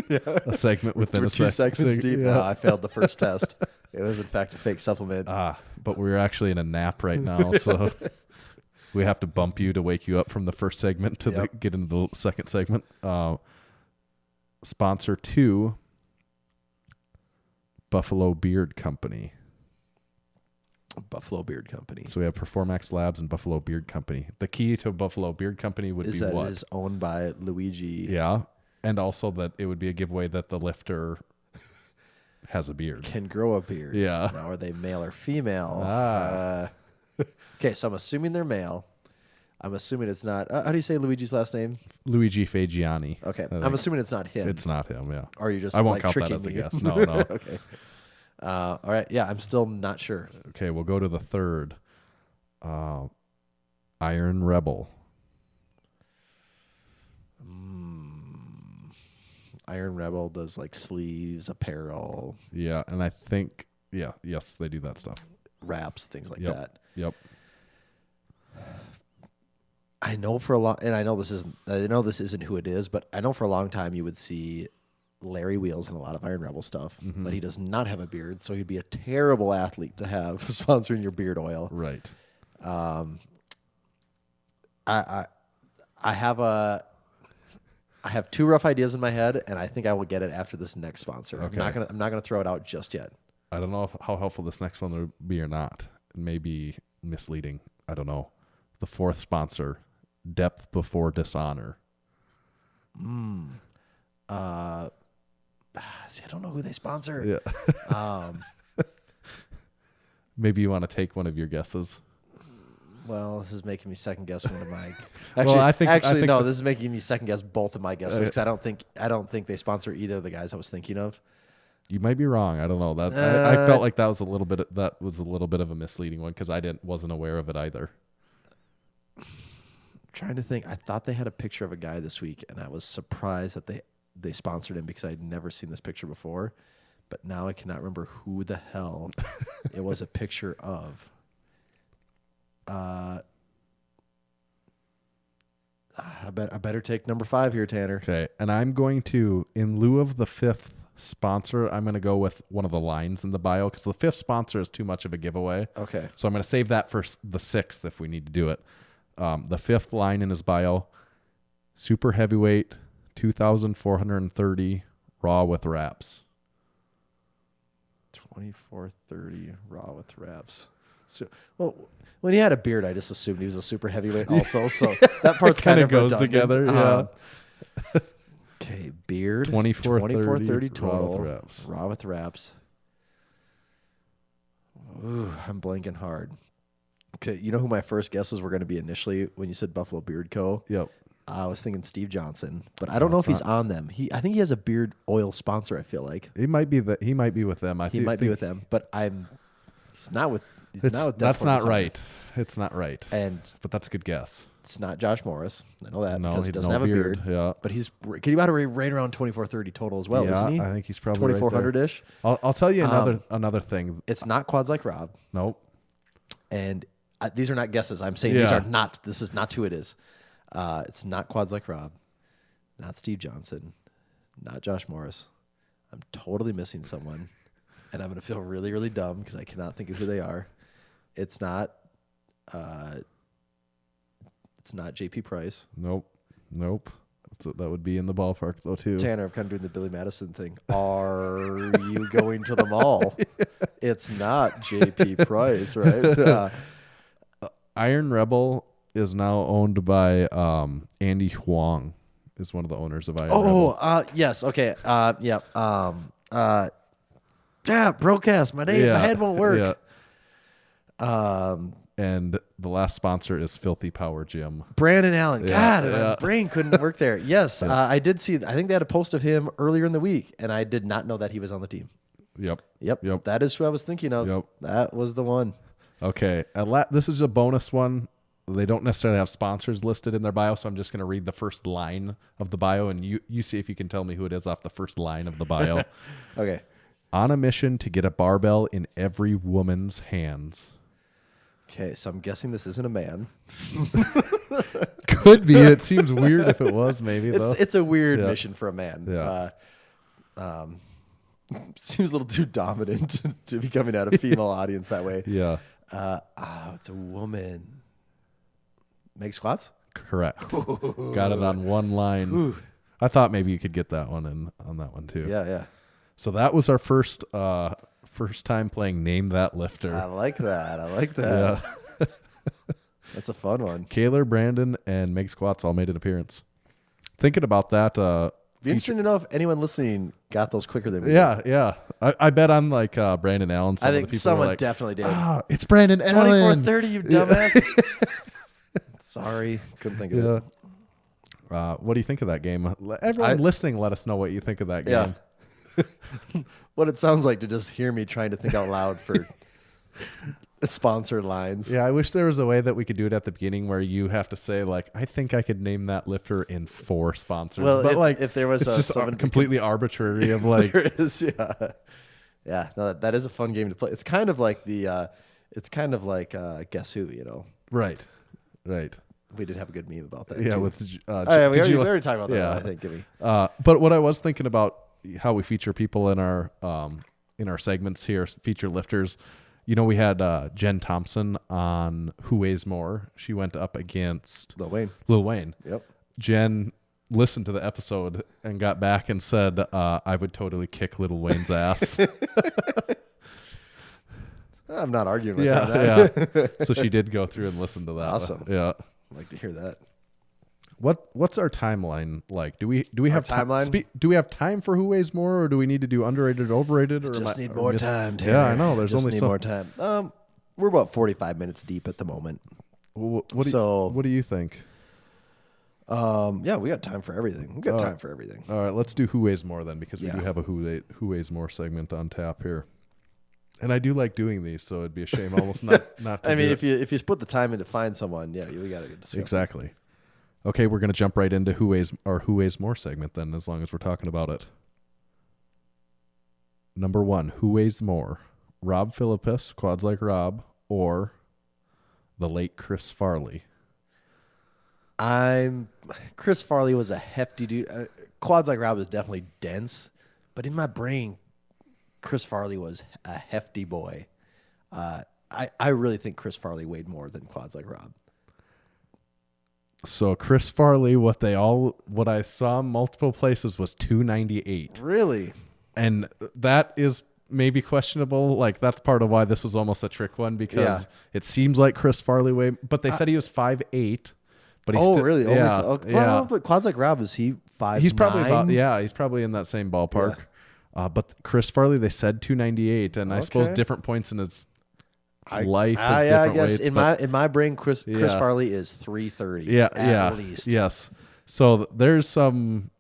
a segment within We're a 2 segments deep. Yeah. I failed the first test. It was in fact a fake supplement. But we're actually in a nap right now, so we have to bump you to wake you up from the first segment to get into the second segment. Sponsor 2, Buffalo Beard Company. Buffalo Beard Company. So we have Performax Labs and Buffalo Beard Company. The key to Buffalo Beard Company would Is be that what? it is owned by Luigi. Yeah, and also that it would be a giveaway that the lifter has a beard. Can grow a beard. Yeah. Now, are they male or female? Ah. Okay, so I'm assuming they're male. I'm assuming it's not. How do you say Luigi's last name? Luigi Fagiani. Okay, I think. I'm assuming it's not him. It's not him. Yeah. Or you just I won't like count that tricking as a me. guess. No, no. Okay. All right. Yeah, I'm still not sure. Okay, we'll go to the third. Iron Rebel. Iron Rebel does like sleeves, apparel, Yeah, and I think yes, they do that stuff. wraps, things like Yep. that. Yep. I know for a long, and I know this isn't who it is, but I know for a long time you would see Larry Wheels in a lot of Iron Rebel stuff, but he does not have a beard, so he'd be a terrible athlete to have sponsoring your beard oil. Right. I have two rough ideas in my head, and I think I will get it after this next sponsor. Okay. I'm not gonna throw it out just yet. I don't know how helpful this next one will be or not. It may be misleading. I don't know. The fourth sponsor, Depth Before Dishonor. See, I don't know who they sponsor. Yeah. Maybe you want to take one of your guesses. Well, this is making me second guess one of my. Well, I think no. the- This is making me second guess both of my guesses because I don't think they sponsor either of the guys I was thinking of. You might be wrong. I don't know. That I felt like that was a little bit of a misleading one because I wasn't aware of it either. Trying to think. I thought they had a picture of a guy this week, and I was surprised that they sponsored him because I'd never seen this picture before. But now I cannot remember who the hell it was a picture of. I better take number 5 here, Tanner. Okay, and I'm going to, in lieu of the fifth sponsor, I'm going to go with one of the lines in the bio because the fifth sponsor is too much of a giveaway. Okay. So I'm going to save that for the sixth if we need to do it. The fifth line in his bio, super heavyweight, 2,430 raw with wraps. 2430 raw with wraps. So, well, when he had a beard, I just assumed he was a super heavyweight also. So that part's kind of goes redundant. together. Yeah. Okay, beard. 2430 total. raw with wraps. Raw with wraps. Ooh, I'm blanking hard. Okay, you know who my first guesses were going to be initially when you said Buffalo Beard Co.? Yep. I was thinking Steve Johnson, but I don't know if he's on them. I think he has a beard oil sponsor. I feel like He might be with them. he might be with them, but he's not with. He's not with that's Depth not Before right. It's not right. And But that's a good guess. it's not Josh Morris. I know that No, because he he doesn't no have a beard. Yeah. But he's about to right around 2430 total as well, Yeah, isn't he? I think he's probably right there. 2400-ish. I'll tell you another thing. It's not Quads Like Rob, Nope. and these are not guesses. I'm saying these Yeah. are not. This is not who it is. It's not Quads Like Rob, not Steve Johnson, not Josh Morris. I'm totally missing someone, and I'm going to feel really, really dumb because I cannot think of who they are. It's not JP Price. Nope. That would be in the ballpark though too. Tanner, I'm kind of doing the Billy Madison thing. Are you going to the mall? It's not JP Price, right? Iron Rebel is now owned by Andy Huang. Is one of the owners of Iron Rebel. Yes. Okay. Yeah. Broadcast. My head won't work. Yeah. And the last sponsor is Filthy Power Gym. Brandon Allen. Yeah, God, my brain couldn't work there. Yes, I did see. I think they had a post of him earlier in the week, and I did not know that he was on the team. Yep. That is who I was thinking of. Yep. That was the one. Okay. This is a bonus one. They don't necessarily have sponsors listed in their bio, so I'm just going to read the first line of the bio, and you see if you can tell me who it is off the first line of the bio. Okay. On a mission to get a barbell in every woman's hands. Okay, so I'm guessing this isn't a man. Could be. It seems weird if it was, maybe, though. It's a weird mission for a man. Yeah. Seems a little too dominant to be coming at a female audience that way. Yeah. It's a woman. Make squats? Correct. Got it on one line. Ooh. I thought maybe you could get that one on that one, too. Yeah. So that was our first time playing Name That Lifter. I like that. Yeah. That's a fun one. Kaylor, Brandon, and Meg Squats all made an appearance. Thinking about that. Be interesting to know if anyone listening got those quicker than we did. Yeah. I bet on like Brandon Allen. I think someone definitely did. It's Brandon Allen. 2430, you dumbass. Sorry, couldn't think of Yeah. it. What do you think of that game? Everyone listening, let us know what you think of that game. Yeah. What it sounds like to just hear me trying to think out loud for sponsored lines. Yeah, I wish there was a way that we could do it at the beginning where you have to say, like, I think I could name that lifter in 4 sponsors. Well, but if there was it's just someone completely arbitrary of like, there is, yeah. No, that is a fun game to play. It's kind of like Guess Who, you know? right. We did have a good meme about that. Yeah, too. with we already talked about that. Yeah. One, I think, Gibby. But what I was thinking about how we feature people in our segments here, feature lifters. You know, we had Jen Thompson on Who Weighs More. She went up against Lil Wayne. Yep. Jen listened to the episode and got back and said, I would totally kick Lil Wayne's ass. I'm not arguing with Yeah. that. So she did go through and listen to that. Awesome. Yeah. I'd like to hear that. What's our timeline like? Do we have timeline? Do we have time for Who Weighs More, or do we need to do underrated, overrated, or Just need more time, Tanner. Yeah, I know. There's Just only need more time. We're about 45 minutes deep at the moment. What do you think? Yeah, we got time for everything. We got time for everything. All right, let's do Who Weighs More then, because we do have a Who Weighs More segment on tap here. And I do like doing these, so it'd be a shame almost not to. I mean, do if you split the time in to find someone, yeah, we got to discuss exactly. Okay, we're gonna jump right into Who Weighs More segment then, as long as we're talking about it. Number 1, Who Weighs More? Rob Philippus, Quads Like Rob, or the late Chris Farley? Chris Farley was a hefty dude. Quads Like Rob is definitely dense, but in my brain, Chris Farley was a hefty boy. I really think Chris Farley weighed more than Quads Like Rob. So Chris Farley, what I saw multiple places was 298. Really? And that is maybe questionable. Like, that's part of why this was almost a trick one, because it seems like Chris Farley weighed, but they said he was 5'8". But he's really? Yeah. Well, but Quads Like Rob, is he 5'9"? He's probably he's probably in that same ballpark. Yeah. But Chris Farley, they said 298, and I suppose different points in his life. I guess weights, in my brain, Chris Farley is 330. At least. Yes. So there's some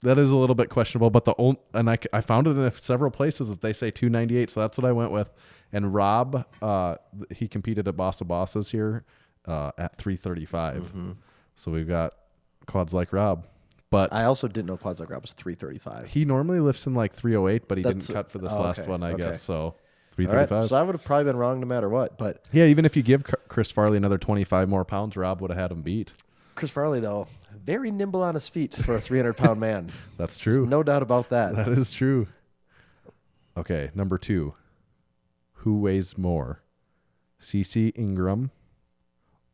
that is a little bit questionable, but I found it in several places that they say 298. So that's what I went with. And Rob, he competed at Boss of Bosses here at 335. Mm-hmm. So we've got Quads Like Rob. But I also didn't know Quads Like Rob was 335. He normally lifts in like 308, but he didn't cut for this last one, I guess. So 335. Right. So I would have probably been wrong no matter what. But yeah, even if you give Chris Farley another 25 more pounds, Rob would have had him beat. Chris Farley, though, very nimble on his feet for a 300-pound man. That's true. There's no doubt about that. That is true. Okay, number 2. Who weighs more? CeCe Ingram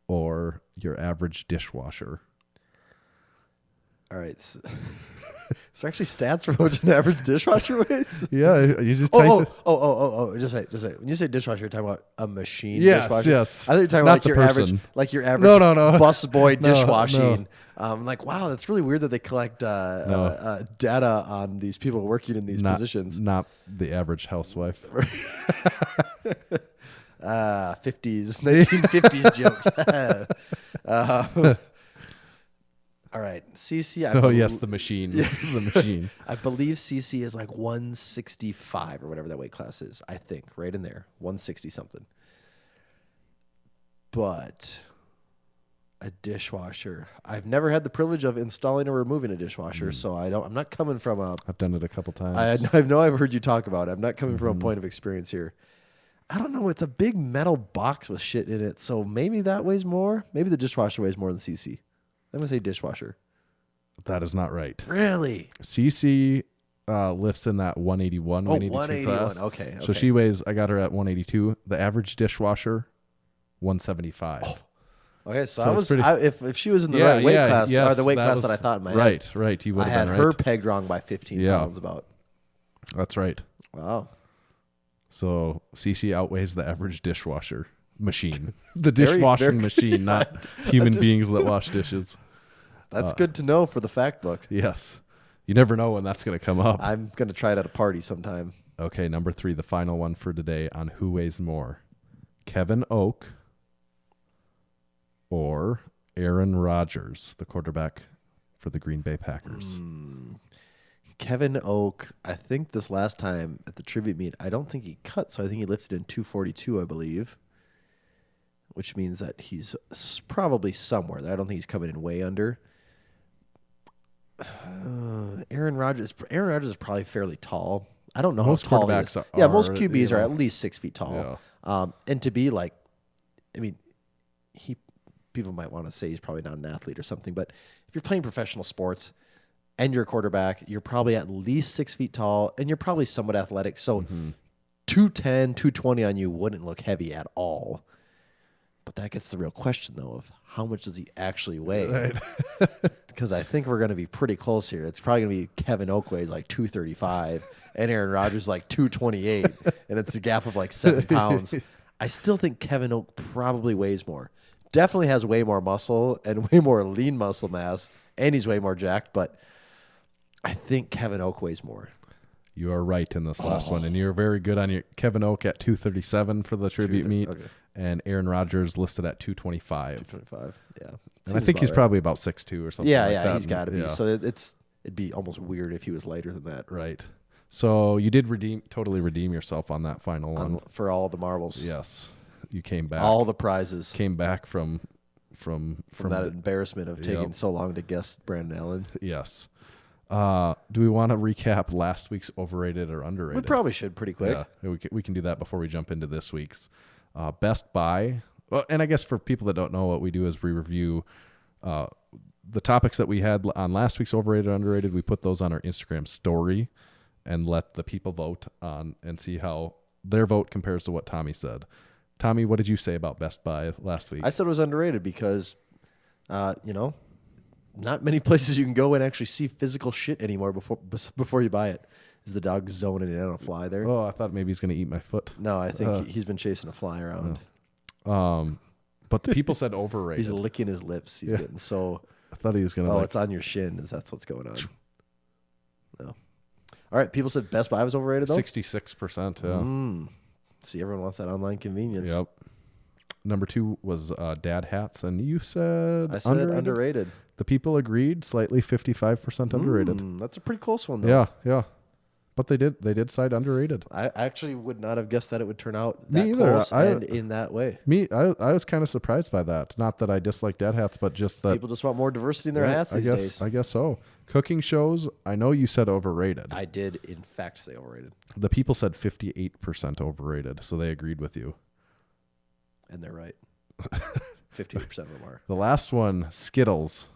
or your average dishwasher? All right. So, is there actually stats for how much an average dishwasher weighs? Yeah, you just Just say. When you say dishwasher, you're talking about a machine dishwasher? Yes. I think you're talking about your average bus boy dishwashing. Like, wow, that's really weird that they collect data on these people working in these positions. Not the average housewife. 1950s jokes. All right, CeCe. Yes, the machine. The machine. I believe CeCe is like 165 or whatever that weight class is. I think right in there, 160 something. But a dishwasher. I've never had the privilege of installing or removing a dishwasher, so I'm not coming from a. I've done it a couple times. I know I've heard you talk about it. I'm not coming from a point of experience here. I don't know. It's a big metal box with shit in it, so maybe that weighs more. Maybe the dishwasher weighs more than CeCe. I'm going to say dishwasher. That is not right. Really? CeCe lifts in that 181, 182 class. Okay. So she weighs, I got her at 182. The average dishwasher, 175. Oh. Okay, so if she was in the right weight class, or the weight class that I thought in my head. Right. You would have been right. I had her pegged wrong by 15 pounds about. That's right. Wow. So CeCe outweighs the average dishwasher machine. The dishwashing machine, not human beings that wash dishes. That's good to know for the fact book. Yes. You never know when that's going to come up. I'm going to try it at a party sometime. Okay, number 3, the final one for today on Who Weighs More. Kevin Oak or Aaron Rodgers, the quarterback for the Green Bay Packers. Kevin Oak, I think this last time at the tribute meet, I don't think he cut, so I think he lifted in 242, I believe, which means that he's probably somewhere there. I don't think he's coming in way under. Aaron Rodgers is probably fairly tall. I don't know Most how tall he quarterbacks is. are, Most QBs you are know. at least 6 feet tall. Yeah. And to be like, I mean, people might want to say he's probably not an athlete or something, but if you're playing professional sports and you're a quarterback, you're probably at least 6 feet tall, and you're probably somewhat athletic. So 210, 220 on you wouldn't look heavy at all. But that gets the real question, though, of how much does he actually weigh? Because I think we're going to be pretty close here. It's probably going to be Kevin Oak weighs like 235 and Aaron Rodgers like 228, and it's a gap of like 7 pounds. I still think Kevin Oak probably weighs more. Definitely has way more muscle and way more lean muscle mass, and he's way more jacked, but I think Kevin Oak weighs more. You are right in this last one, and you're very good on your Kevin Oak at 237 for the tribute meet, okay. and Aaron Rodgers listed at 225. 225, yeah. And I think he's probably about 6'2" or something. Yeah, like yeah, that. he's got to be. Yeah. So it'd be almost weird if he was lighter than that. Right. So you did totally redeem yourself on that final one. For all the marbles. Yes, you came back. All the prizes. Came back from that embarrassment of taking so long to guess Brandon Allen. Yes. Do we want to recap last week's overrated or underrated? We probably should pretty quick. Yeah, we can do that before we jump into this week's Best Buy. Well, and I guess for people that don't know, what we do is we review the topics that we had on last week's overrated or underrated. We put those on our Instagram story and let the people vote on and see how their vote compares to what Tommy said. Tommy, what did you say about Best Buy last week? I said it was underrated because, not many places you can go and actually see physical shit anymore before you buy it. Is the dog zoning in on a fly there? Oh, I thought maybe he's going to eat my foot. No, I think he's been chasing a fly around. But the people said overrated. He's licking his lips. He's getting so... I thought he was going to. Oh, it's on your shin. That's what's going on. No. All right. People said Best Buy was overrated, though? 66%, yeah. See, everyone wants that online convenience. Yep. Number 2 was dad hats, and you said I said underrated. The people agreed, slightly 55% underrated. That's a pretty close one, though. Yeah. But they did cite underrated. I actually would not have guessed that it would turn out Me that either. close and in that way. I was kind of surprised by that. Not that I dislike dad hats, but just that People just want more diversity in their hats these days. I guess so. Cooking shows, I know you said overrated. I did, in fact, say overrated. The people said 58% overrated, so they agreed with you. And they're right. 58% of them are. The last one, Skittles.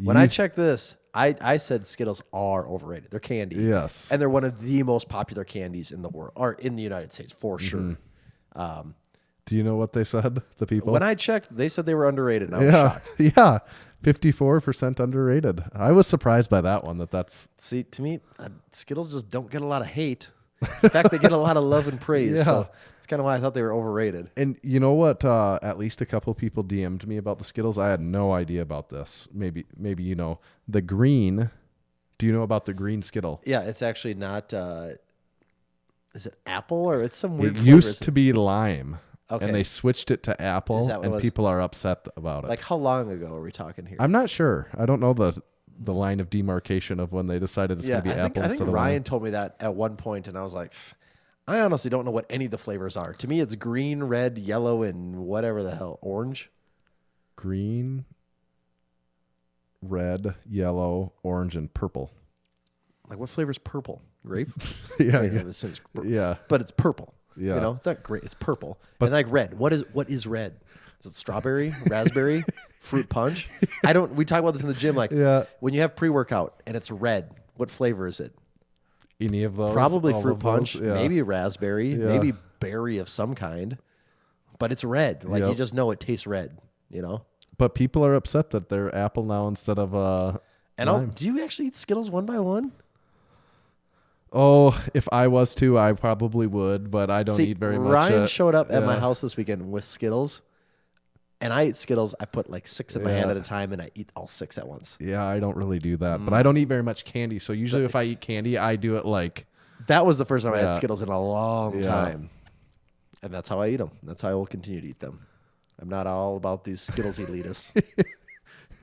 When I checked this, I said Skittles are overrated. They're candy. Yes. And they're one of the most popular candies in the world, or in the United States, for sure. Do you know what they said, the people? When I checked, they said they were underrated, and I was shocked. Yeah, 54% underrated. I was surprised by that one. That's See, to me, Skittles just don't get a lot of hate. In fact, they get a lot of love and praise. Yeah. So it's kind of why I thought they were overrated. And you know what? At least a couple people DM'd me about the Skittles. I had no idea about this. Maybe you know the green. Do you know about the green Skittle? Yeah, it's actually not. Is it apple or it's some weird? It used to be lime. Okay. And they switched it to Is apple, that what it and was? people are upset about it. Like how long ago are we talking here? I'm not sure. I don't know the line of demarcation of when they decided it's going to be apple I think instead of Ryan lime. told me that at one point, and I was like, I honestly don't know what any of the flavors are. To me, it's green, red, yellow, and whatever the hell, orange. Green, red, yellow, orange, and purple. Like what flavor is purple? Grape? Yeah, I mean, yeah. it says Yeah. but it's purple. Yeah. You know, it's not great. It's purple. And like red. What is red? Is it strawberry, raspberry, fruit punch? We talk about this in the gym. Like when you have pre-workout and it's red, what flavor is it? Any of those? Probably All fruit of those? punch, Yeah. maybe raspberry, Yeah. maybe berry of some kind. But it's red. Like you Yep. just know it tastes red, you know? But people are upset that they're apple now instead of lime. Do you actually eat Skittles one by one? Oh, if I was to, I probably would, but I don't eat very much. Ryan showed up at my yeah. house this weekend with Skittles, and I eat Skittles. I put like 6 in my hand at a time, and I eat all 6 at once. Yeah, I don't really do that, but I don't eat very much candy. So usually, if I eat candy, I do it like That was the first time I had Yeah. Skittles in a long Yeah. time, and that's how I eat them. That's how I will continue to eat them. I'm not all about these Skittles elitists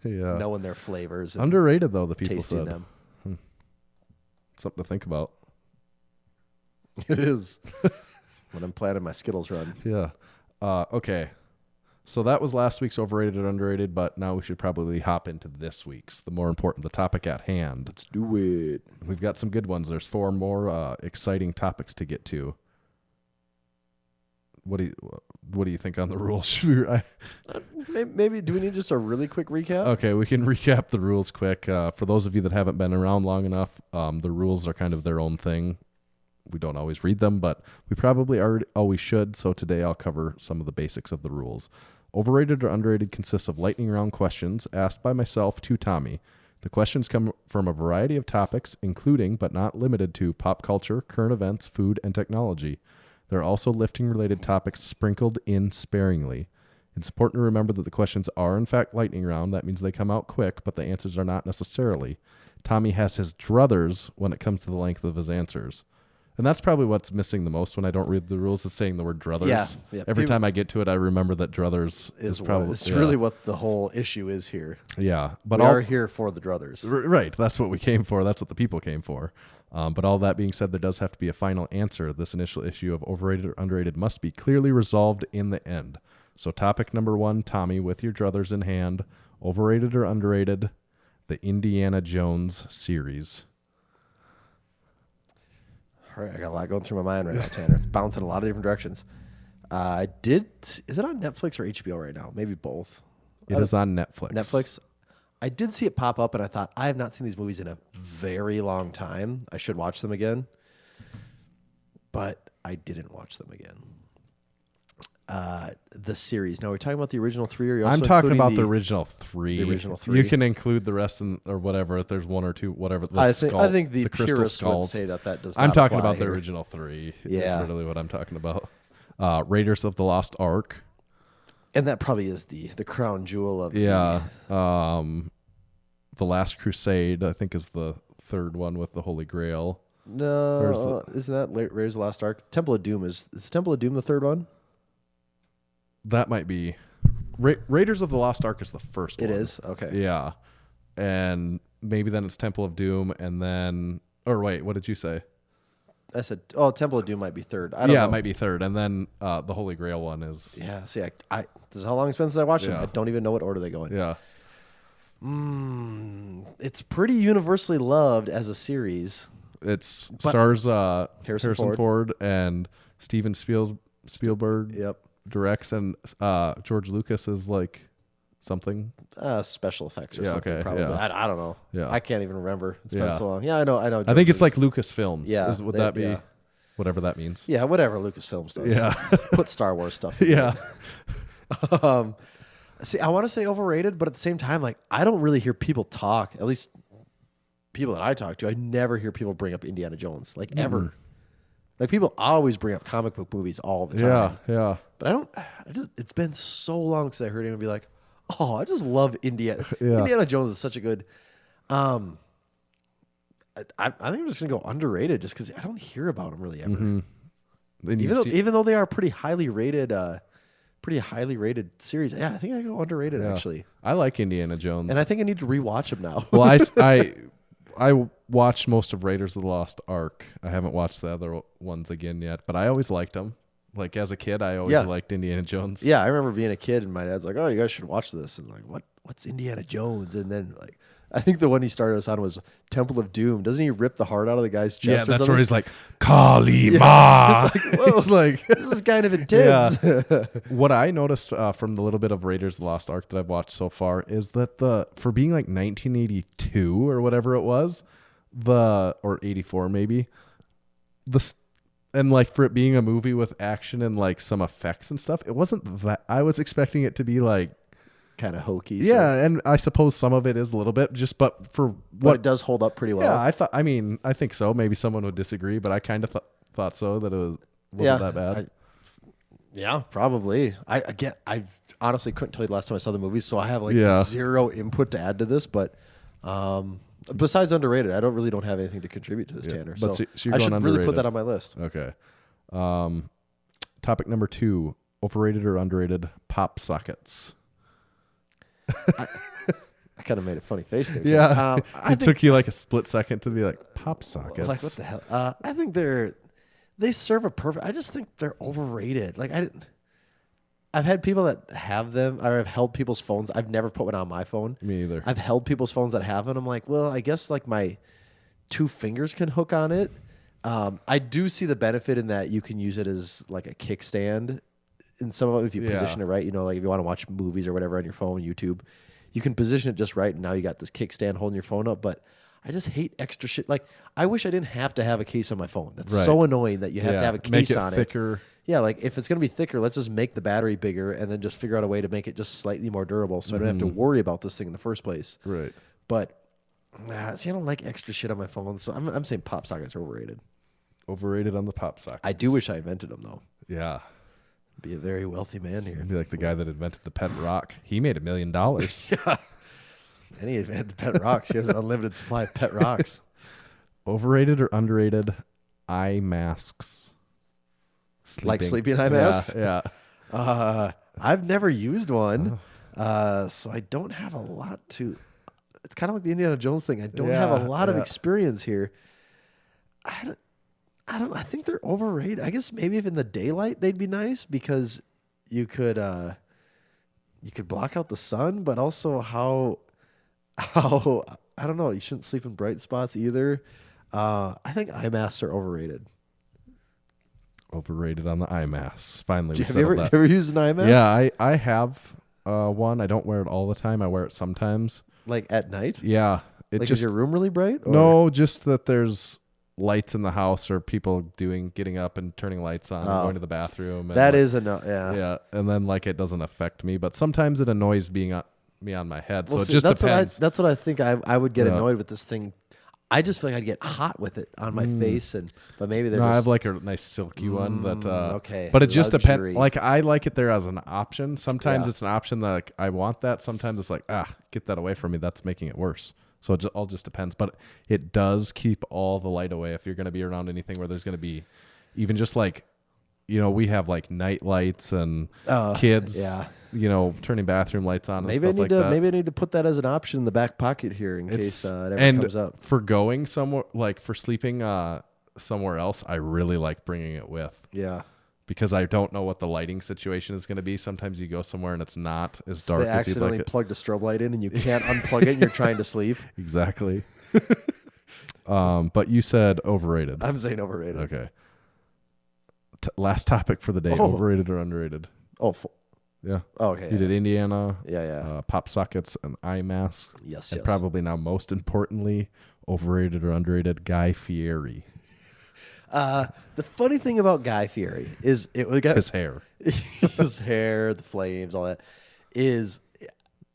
Yeah. knowing their flavors. And Underrated, though, the people tasting said. them. Something to think about. It is when I'm planning my Skittles run. Yeah. Okay. So that was last week's overrated or underrated, but now we should probably hop into this week's, the more important, the topic at hand. Let's do it. We've got some good ones. There's 4 more exciting topics to get to. What do you think on the rules? Should we, Maybe do we need just a really quick recap? Okay, we can recap the rules quick. For those of you that haven't been around long enough, the rules are kind of their own thing. We don't always read them, but we probably always should. So today I'll cover some of the basics of the rules. Overrated or underrated consists of lightning round questions asked by myself to Tommy. The questions come from a variety of topics, including but not limited to pop culture, current events, food, and technology. There are also lifting-related topics sprinkled in sparingly. It's important to remember that the questions are, in fact, lightning round. That means they come out quick, but the answers are not necessarily. Tommy has his druthers when it comes to the length of his answers. And that's probably what's missing the most when I don't read the rules, is saying the word druthers. Yeah. Every time I get to it, I remember that druthers is probably... It's really what the whole issue is here. Yeah. But we are here for the druthers. Right. That's what we came for. That's what the people came for. But all that being said, there does have to be a final answer. This initial issue of overrated or underrated must be clearly resolved in the end. So topic number 1, Tommy, with your druthers in hand, overrated or underrated, the Indiana Jones series. All right, I got a lot going through my mind right now, Tanner. It's bouncing a lot of different directions. Is it on Netflix or HBO right now? Maybe both. It is on Netflix. Netflix. I did see it pop up, and I thought, I have not seen these movies in a very long time. I should watch them again. But I didn't watch them again. The series. Now, are we talking about the original 3? Or are you also I'm talking including about the original 3. The original 3. You can include the rest or whatever if there's 1 or 2, whatever. I think the crystal purists would skulls. say that does not I'm talking apply about the here. original 3. Yeah. That's really what I'm talking about. Raiders of the Lost Ark. And that probably is the crown jewel of Yeah. The Last Crusade, I think, is the 3rd one with the Holy Grail. No, isn't that Raiders of the Lost Ark? Temple of Doom is Temple of Doom the 3rd one? That might be. Raiders of the Lost Ark is the first one. It is? Okay. Yeah. And maybe then it's Temple of Doom, and then... Or wait, what did you say? I said, Temple of Doom might be 3rd. I don't know. It might be 3rd. And then the Holy Grail one is... Yeah, see, this is how long it's been since I watched it. Yeah. I don't even know what order they go in. Yeah. It's pretty universally loved as a series. It stars Harrison Ford and Steven Spielberg Yep. directs, and George Lucas is like something. Special effects or Yeah, something, okay, probably. yeah. I don't know. Yeah. I can't even remember. It's been Yeah. so long. Yeah, I know. I think it's like Lucasfilms. Yeah, Would that be yeah. whatever that means? Yeah, whatever Lucasfilms does. Yeah. Put Star Wars stuff in Yeah. there. See, I want to say overrated, but at the same time, like, I don't really hear people talk, at least people that I talk to, I never hear people bring up Indiana Jones, like, ever. Like, people always bring up comic book movies all the time. Yeah. But it's been so long since I heard anyone be like, oh, I just love Indiana. Yeah. Indiana Jones is such a good, I think I'm just going to go underrated just because I don't hear about them really ever. Mm-hmm. Even though they are pretty highly rated series. Yeah, I think I go underrated actually. I like Indiana Jones. And I think I need to rewatch them now. Well, I watched most of Raiders of the Lost Ark. I haven't watched the other ones again yet, but I always liked them. Like, as a kid, I always liked Indiana Jones. Yeah, I remember being a kid and my dad's like, "Oh, you guys should watch this." And like, what's Indiana Jones? And then like, I think the one he started us on was Temple of Doom. Doesn't he rip the heart out of the guy's chest? Yeah, or that's something? where he's like, Kali Ma. It's like, this is kind of intense. What I noticed from the little bit of Raiders of the Lost Ark that I've watched so far is that for being like 1982 or whatever it was, or 84 maybe, and like for it being a movie with action and like some effects and stuff, it wasn't that. I was expecting it to be like kind of hokey. Yeah, and I suppose some of it is a little bit but for what it does hold up pretty well. Yeah, I think so. Maybe someone would disagree, but I kind of thought so, that it wasn't that bad. Yeah, probably. I honestly couldn't tell you the last time I saw the movie, so I have like zero input to add to this. But besides underrated, I don't have anything to contribute to this, Tanner. But So you're I going should really put underrated. that on my list. Okay. Topic number 2: overrated or underrated pop sockets? I kind of made a funny face there. Too. Yeah. I It took you like a split second to be like, pop sockets. Like, what the hell? I think they serve a perfect. I just think they're overrated. Like, I've had people that have them, or I've held people's phones. I've never put one on my phone. Me either. I've held people's phones that have it. I'm like, well, I guess like my 2 fingers can hook on it. I do see the benefit in that you can use it as like a kickstand. In some of it, if you position it right, like if you want to watch movies or whatever on your phone, YouTube, you can position it just right, and now you got this kickstand holding your phone up. But I just hate extra shit. Like, I wish I didn't have to have a case on my phone. That's so annoying that you have to have a case on thicker. it. Yeah, like if it's going to be thicker, let's just make the battery bigger and then just figure out a way to make it just slightly more durable so I don't have to worry about this thing in the first place. Right. But, see, I don't like extra shit on my phone, so I'm saying pop sockets are overrated. Overrated on the pop sockets. I do wish I invented them, though. Yeah. Be a very wealthy man here. Be like the guy that invented the pet rock. He made $1 million. Yeah. And he invented pet rocks. He has an unlimited supply of pet rocks. Overrated or underrated eye masks? Like sleeping eye masks? Yeah. I've never used one, so I don't have a lot to. It's kind of like the Indiana Jones thing. I don't have a lot of experience here. I don't. I think they're overrated. I guess maybe if in the daylight they'd be nice because you could block out the sun, but also how I don't know. You shouldn't sleep in bright spots either. I think eye masks are overrated. Overrated on the eye mask. Finally, we Have you settled that. ever used an eye mask? Yeah, I have one. I don't wear it all the time. I wear it sometimes. Like at night? Yeah. It Like, just is your room really bright? Or? No, just that there's lights in the house or people getting up and turning lights on and going to the bathroom. And That like, is enough. Yeah. Yeah, and then like it doesn't affect me, but sometimes it annoys me on my head. Well, so see, it just that's depends. That's what I think I would get annoyed with this thing. I just feel like I'd get hot with it on my face, but maybe they're No, I just have like a nice silky one that. okay. But it just depends. Luxury. Like I like it there as an option. Sometimes Yeah. it's an option that like, I want that. Sometimes it's like get that away from me. That's making it worse. So it all just depends. But it does keep all the light away if you're going to be around anything where there's going to be even just like, we have like night lights and kids. Yeah. Turning bathroom lights on. Maybe and stuff like that. Maybe I need to put that as an option in the back pocket here in case it ever comes up. For going somewhere, like for sleeping somewhere else, I really like bringing it with. Yeah. Because I don't know what the lighting situation is going to be. Sometimes you go somewhere and it's not as dark They as you'd accidentally like it. plugged a strobe light in and you can't unplug it and you're trying to sleep. Exactly. But you said overrated. I'm saying overrated. Okay. Last topic for the day. Oh. Overrated or underrated? Oh, Yeah. oh okay. You did Indiana. Yeah. Pop sockets and eye masks. Yes, And yes. probably now most importantly, overrated or underrated, Guy Fieri. The funny thing about Guy Fieri is His hair. his hair, the flames, all that is.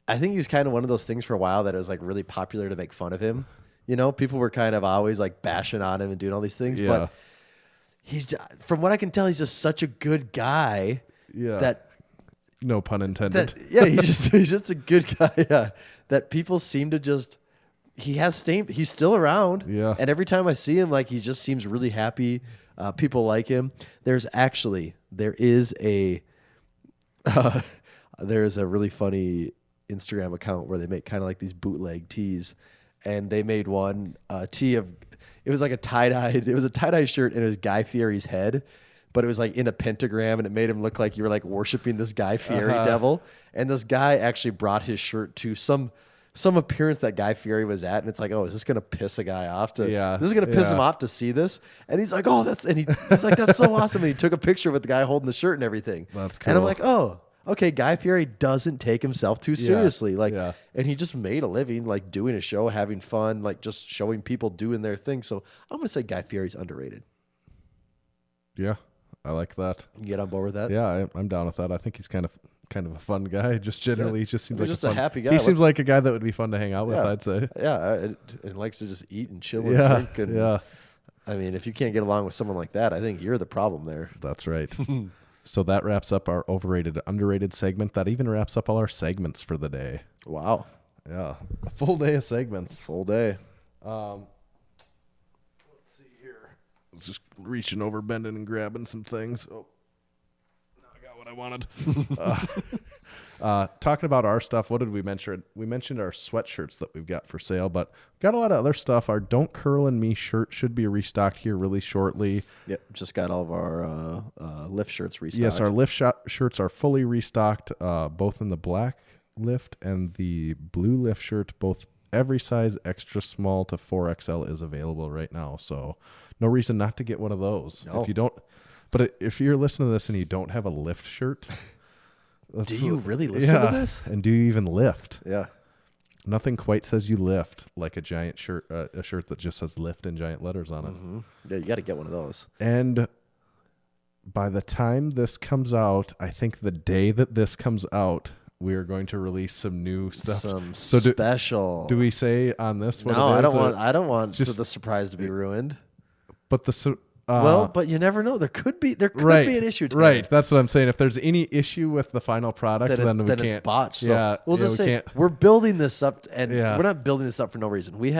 I think he was kind of one of those things for a while that it was like really popular to make fun of him. People were kind of always like bashing on him and doing all these things. Yeah. But from what I can tell, he's just such a good guy. Yeah. That No pun intended. he's just a good guy. Yeah, that people seem to just. He's still around. Yeah. And every time I see him, like he just seems really happy. People like him. There is a really funny Instagram account where they make kind of like these bootleg tees, and they made one tee of. It was like a tie-dye shirt, and it was Guy Fieri's head. But it was like in a pentagram, and it made him look like you were like worshiping this Guy Fieri devil. And this guy actually brought his shirt to some appearance that Guy Fieri was at, and it's like, oh, is this gonna piss a guy off to? Yeah, This is gonna piss him off to see this. And he's like, oh, he's like, that's so awesome. And he took a picture with the guy holding the shirt and everything. That's And I'm cool. like, oh, okay, Guy Fieri doesn't take himself too seriously. And he just made a living, like doing a show, having fun, like just showing people doing their thing. So I'm gonna say Guy Fieri's underrated. Yeah. I like that. You get on board with that? Yeah, I'm down with that. I think he's kind of a fun guy. Just generally, he just seems like just a fun, happy guy. He seems like a guy that would be fun to hang out with. Yeah. I'd say. Yeah, and likes to just eat and chill and drink. And, yeah. I mean, if you can't get along with someone like that, I think you're the problem there. That's right. So that wraps up our overrated, underrated segment. That even wraps up all our segments for the day. Wow. Yeah, a full day of segments. Full day. Let's see here. I was just reaching over, bending, and grabbing some things. Oh, now I got what I I wanted. Talking about our stuff, what did we mention? We mentioned our sweatshirts that we've got for sale, but got a lot of other stuff. Our Don't Curl and Me shirt should be restocked here really shortly. Yep, just got all of our lift shirts restocked. Yes, our lift shirts are fully restocked, both in the black lift and the blue lift shirt. Both every size extra small to 4XL is available right now. So no reason not to get one of those. No. If you don't, but if you're listening to this and you don't have a lift shirt, do you really listen to this? And do you even lift? Yeah. Nothing quite says you lift like a giant shirt, a shirt that just says lift in giant letters on it. Mm-hmm. Yeah, you got to get one of those. And by the time this comes out, I think the day that this comes out, we are going to release some new stuff. Some so special. Do we say on this one? No, I don't want the surprise to be ruined. But the but you never know. There could be an issue. Together. Right. That's what I'm saying. If there's any issue with the final product, then we can't. It's botched. So yeah, we'll just say we're building this up, and we're not building this up for no reason. We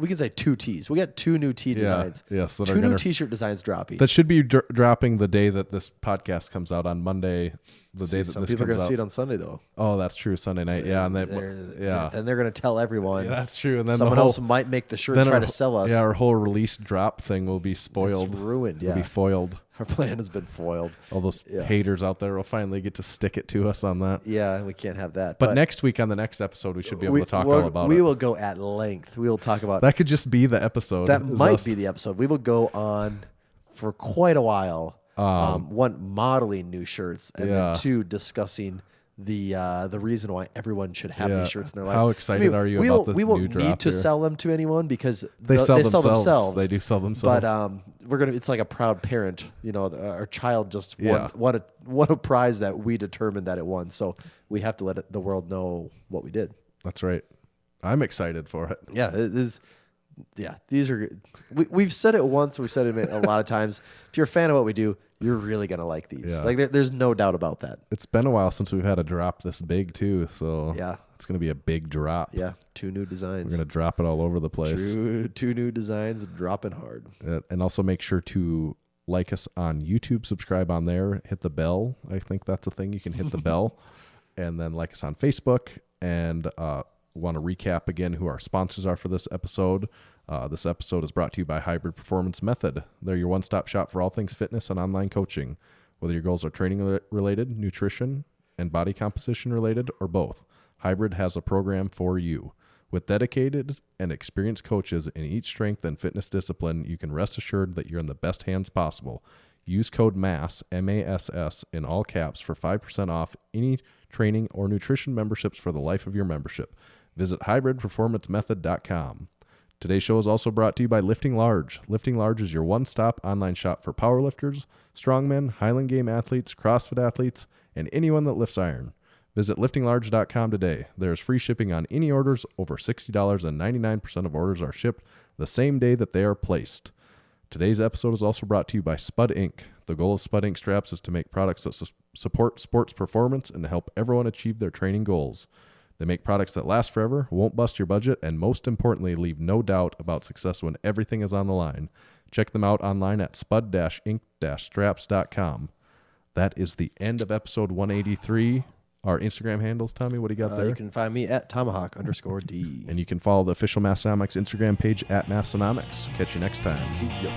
can say 2 tees. We got 2 new tee designs. Yes, 2 new t-shirt designs dropping. That should be dropping the day that this podcast comes out on Monday. The day that some this people are going to see it on Sunday though. Oh, that's true. Sunday night. So and they're going to tell everyone. Yeah, that's true. And then someone else might make the shirt and try to sell us. Yeah, our whole release drop thing will be spoiled. It's ruined. Yeah, will be foiled. Our plan has been foiled. All those haters out there will finally get to stick it to us on that. Yeah, we can't have that. But next week on the next episode, we should be able to talk all about it. We will go at length. We will talk about that. Could just be the episode. That might be the episode. We will go on for quite a while. 1, modeling new shirts, and then 2, discussing the reason why everyone should have these shirts in their lives. How excited are you about this new drop? We won't need to sell them to anyone because they sell themselves. They do sell themselves. But it's like a proud parent. You know, our child just won a prize that we determined that it won. So we have to let the world know what we did. That's right. I'm excited for it. Yeah, it is. Yeah, these are. We've said it once. We've said it a lot of times. If you're a fan of what we do, you're really gonna like these. Yeah. Like there's no doubt about that. It's been a while since we've had a drop this big too, so it's gonna be a big drop. Yeah, 2 new designs. We're gonna drop it all over the place. 2 new designs, dropping hard. And also make sure to like us on YouTube, subscribe on there, hit the bell. I think that's a thing. You can hit the bell, and then like us on Facebook. And want to recap again who our sponsors are for this episode. This episode is brought to you by Hybrid Performance Method. They're your one-stop shop for all things fitness and online coaching. Whether your goals are training related, nutrition, and body composition related, or both, Hybrid has a program for you. With dedicated and experienced coaches in each strength and fitness discipline, you can rest assured that you're in the best hands possible. Use code MASS, M-A-S-S, in all caps for 5% off any training or nutrition memberships for the life of your membership. Visit hybridperformancemethod.com. Today's show is also brought to you by Lifting Large. Lifting Large is your one-stop online shop for powerlifters, strongmen, Highland Game athletes, CrossFit athletes, and anyone that lifts iron. Visit liftinglarge.com today. There's free shipping on any orders over $60, and 99% of orders are shipped the same day that they are placed. Today's episode is also brought to you by Spud Inc. The goal of Spud Inc. straps is to make products that support sports performance and to help everyone achieve their training goals. They make products that last forever, won't bust your budget, and most importantly, leave no doubt about success when everything is on the line. Check them out online at spud-inc-straps.com. That is the end of episode 183. Our Instagram handles, Tommy, what do you got there? You can find me at Tomahawk_D. And you can follow the official Massenomics Instagram page at Massenomics. Catch you next time. See ya.